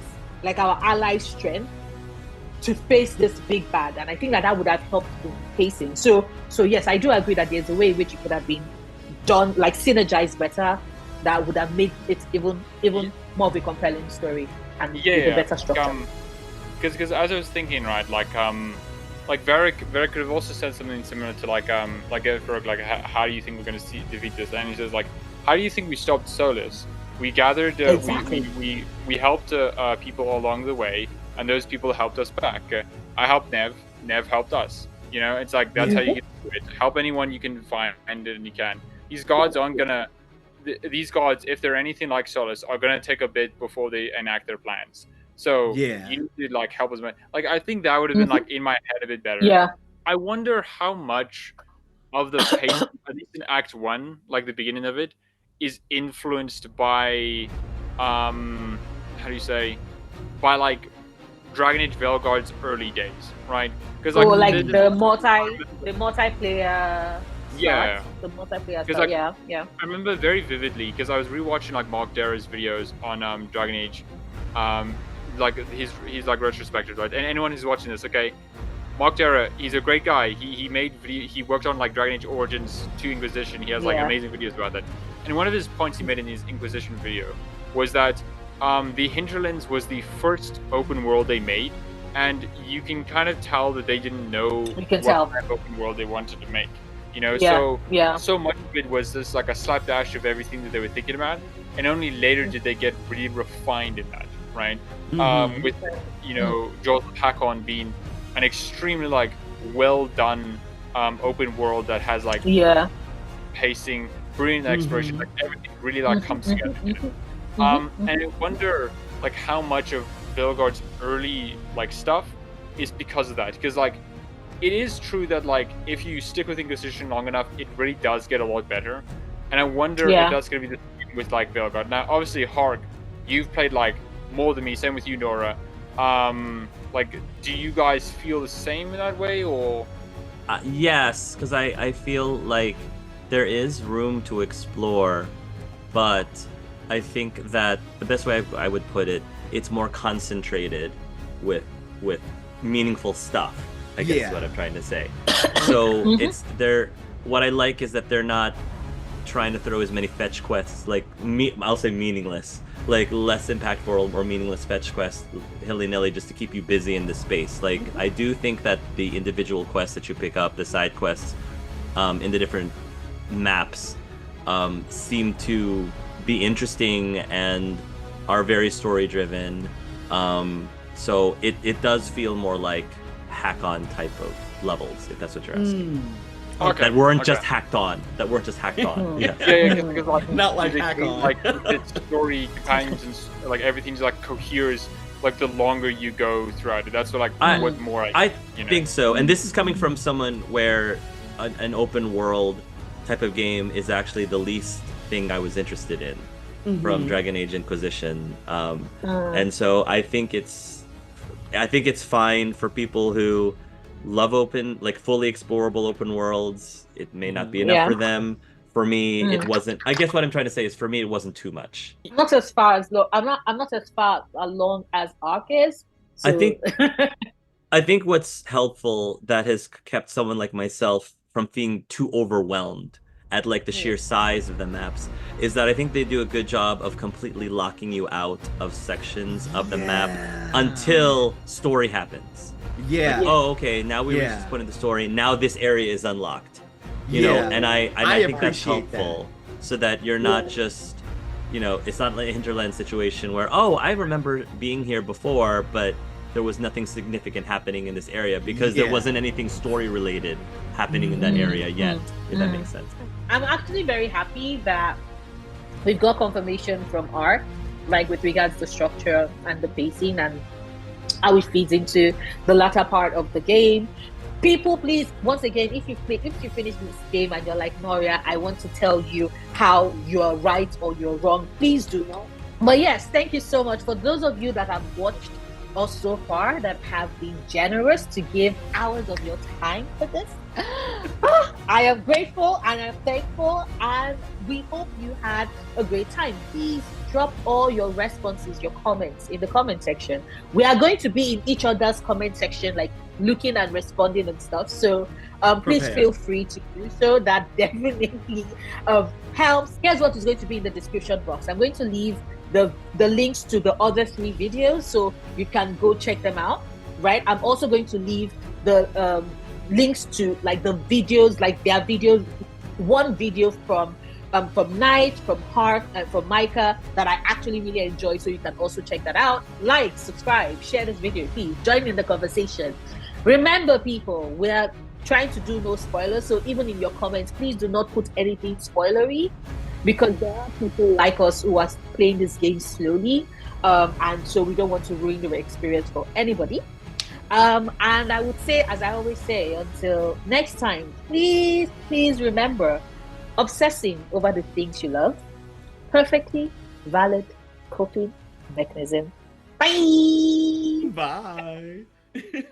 Speaker 1: like our allies' strength, to face this big bad. And I think that would have helped the pacing. So yes, I do agree that there's a way in which it could have been done, like synergized better, that would have made it even more of a compelling story and with a better structure.
Speaker 4: Because as I was thinking, right, like Varric could have also said something similar to like how do you think we're going to defeat this? And he says like, how do you think we stopped Solus? We gathered,
Speaker 1: Exactly.
Speaker 4: we helped people along the way, and those people helped us back. I helped Nev helped us. You know, it's like that's how you get to it. Help anyone you can find, and you can. These gods aren't gonna. These gods, if they're anything like Solus, are gonna take a bit before they enact their plans. So you need to like help us. Like I think that would have been like in my head a bit better.
Speaker 1: Yeah.
Speaker 4: I wonder how much of the pace, at least in Act 1, like the beginning of it, is influenced by how do you say, by like Dragon Age Veilguard's early days, right? Because
Speaker 1: Oh, like
Speaker 4: the
Speaker 1: multiplayer.
Speaker 4: Yeah.
Speaker 1: Stuff, the multiplayer
Speaker 4: 'Cause,
Speaker 1: stuff.
Speaker 4: like,
Speaker 1: Yeah.
Speaker 4: I remember very vividly because I was rewatching like Mark Dara's videos on Dragon Age, like his like retrospective, right? And anyone who's watching this, okay, Mark Dara, he's a great guy. He worked on like Dragon Age Origins 2 Inquisition. He has like
Speaker 1: Yeah.
Speaker 4: amazing videos about that. And one of his points he made in his Inquisition video was that the Hinterlands was the first open world they made, and you can kind of tell that they didn't know
Speaker 1: You can
Speaker 4: what
Speaker 1: tell.
Speaker 4: kind of open world they wanted to make. You know,
Speaker 1: Yeah.
Speaker 4: so much of it was just like a slapdash of everything that they were thinking about, and only later did they get really refined in that, right?
Speaker 3: Mhm.
Speaker 4: With Joseph Hakon being an extremely like well done open world that has like
Speaker 1: Yeah.
Speaker 4: pacing, brilliant exploration, like everything really like comes together. And I wonder like how much of Veilguard's early like stuff is because of that, because like it is true that like if you stick with Inquisition long enough, it really does get a lot better. And I wonder
Speaker 1: Yeah.
Speaker 4: if that's gonna be the same with like Veilguard. Now, obviously, Hark, you've played like more than me. Same with you, Nora. Like, do you guys feel the same in that way, or?
Speaker 2: Yes, because I feel like there is room to explore, but I think that the best way I would put it, it's more concentrated with meaningful stuff, I guess is what I'm trying to say. So it's what I like is that they're not trying to throw as many fetch quests, like I'll say meaningless, like less impactful or meaningless fetch quests hilly-nilly just to keep you busy in the space. Like I do think that the individual quests that you pick up, the side quests in the different maps seem to be interesting and are very story driven. So it does feel more like hack-on type of levels, if that's what you're asking.
Speaker 4: Okay.
Speaker 2: That weren't just hacked on. Yeah.
Speaker 4: Because like
Speaker 3: Not like
Speaker 4: they
Speaker 3: hack
Speaker 4: think,
Speaker 3: on.
Speaker 4: like the story companions and like everything's like coheres like the longer you go throughout it. That's what what more
Speaker 2: I think so. And this is coming from someone where an open world type of game is actually the least thing I was interested in from Dragon Age Inquisition. And so I think it's fine for people who love open, like fully explorable open worlds. It may not be enough for them. For me, it wasn't. I guess what I'm trying to say is, for me, it wasn't too much.
Speaker 1: Not as far as I'm not as far along as Ark is. So.
Speaker 2: I think what's helpful that has kept someone like myself from being too overwhelmed at like the sheer size of the maps is that I think they do a good job of completely locking you out of sections of the map until story happens.
Speaker 3: Yeah.
Speaker 2: Like, oh, okay, now we reached this point in the story. Now this area is unlocked. You know, and I think that's helpful so that you're not just, it's not like a hinterland situation where, oh, I remember being here before, but there was nothing significant happening in this area because there wasn't anything story related happening in that area yet, if that makes sense.
Speaker 1: I'm actually very happy that we've got confirmation from Ark, like with regards to structure and the pacing and how it feeds into the latter part of the game. People, please, once again, if you finish this game and you're like, Noria, I want to tell you how you're right or you're wrong, please do. But yes, thank you so much for those of you that have watched us so far, that have been generous to give hours of your time for this. I am grateful and I'm thankful, and we hope you had a great time. Please drop all your responses, your comments in the comment section. We are going to be in each other's comment section, like looking and responding and stuff. So please feel free to do so. That definitely helps. Here's what is going to be in the description box. I'm going to leave the links to the other 3 videos so you can go check them out, right? I'm also going to leave the links to like the videos, like their videos, one video from Knight, from Hark, and from Micah that I actually really enjoy, so you can also check that out. Like, subscribe, share this video, please join in the conversation. Remember, people, we're trying to do no spoilers, so even in your comments, please do not put anything spoilery, because there are people like us who are playing this game slowly, and so we don't want to ruin the experience for anybody. And I would say, as I always say, until next time, please remember, obsessing over the things you love perfectly valid coping mechanism. Bye.
Speaker 3: Bye.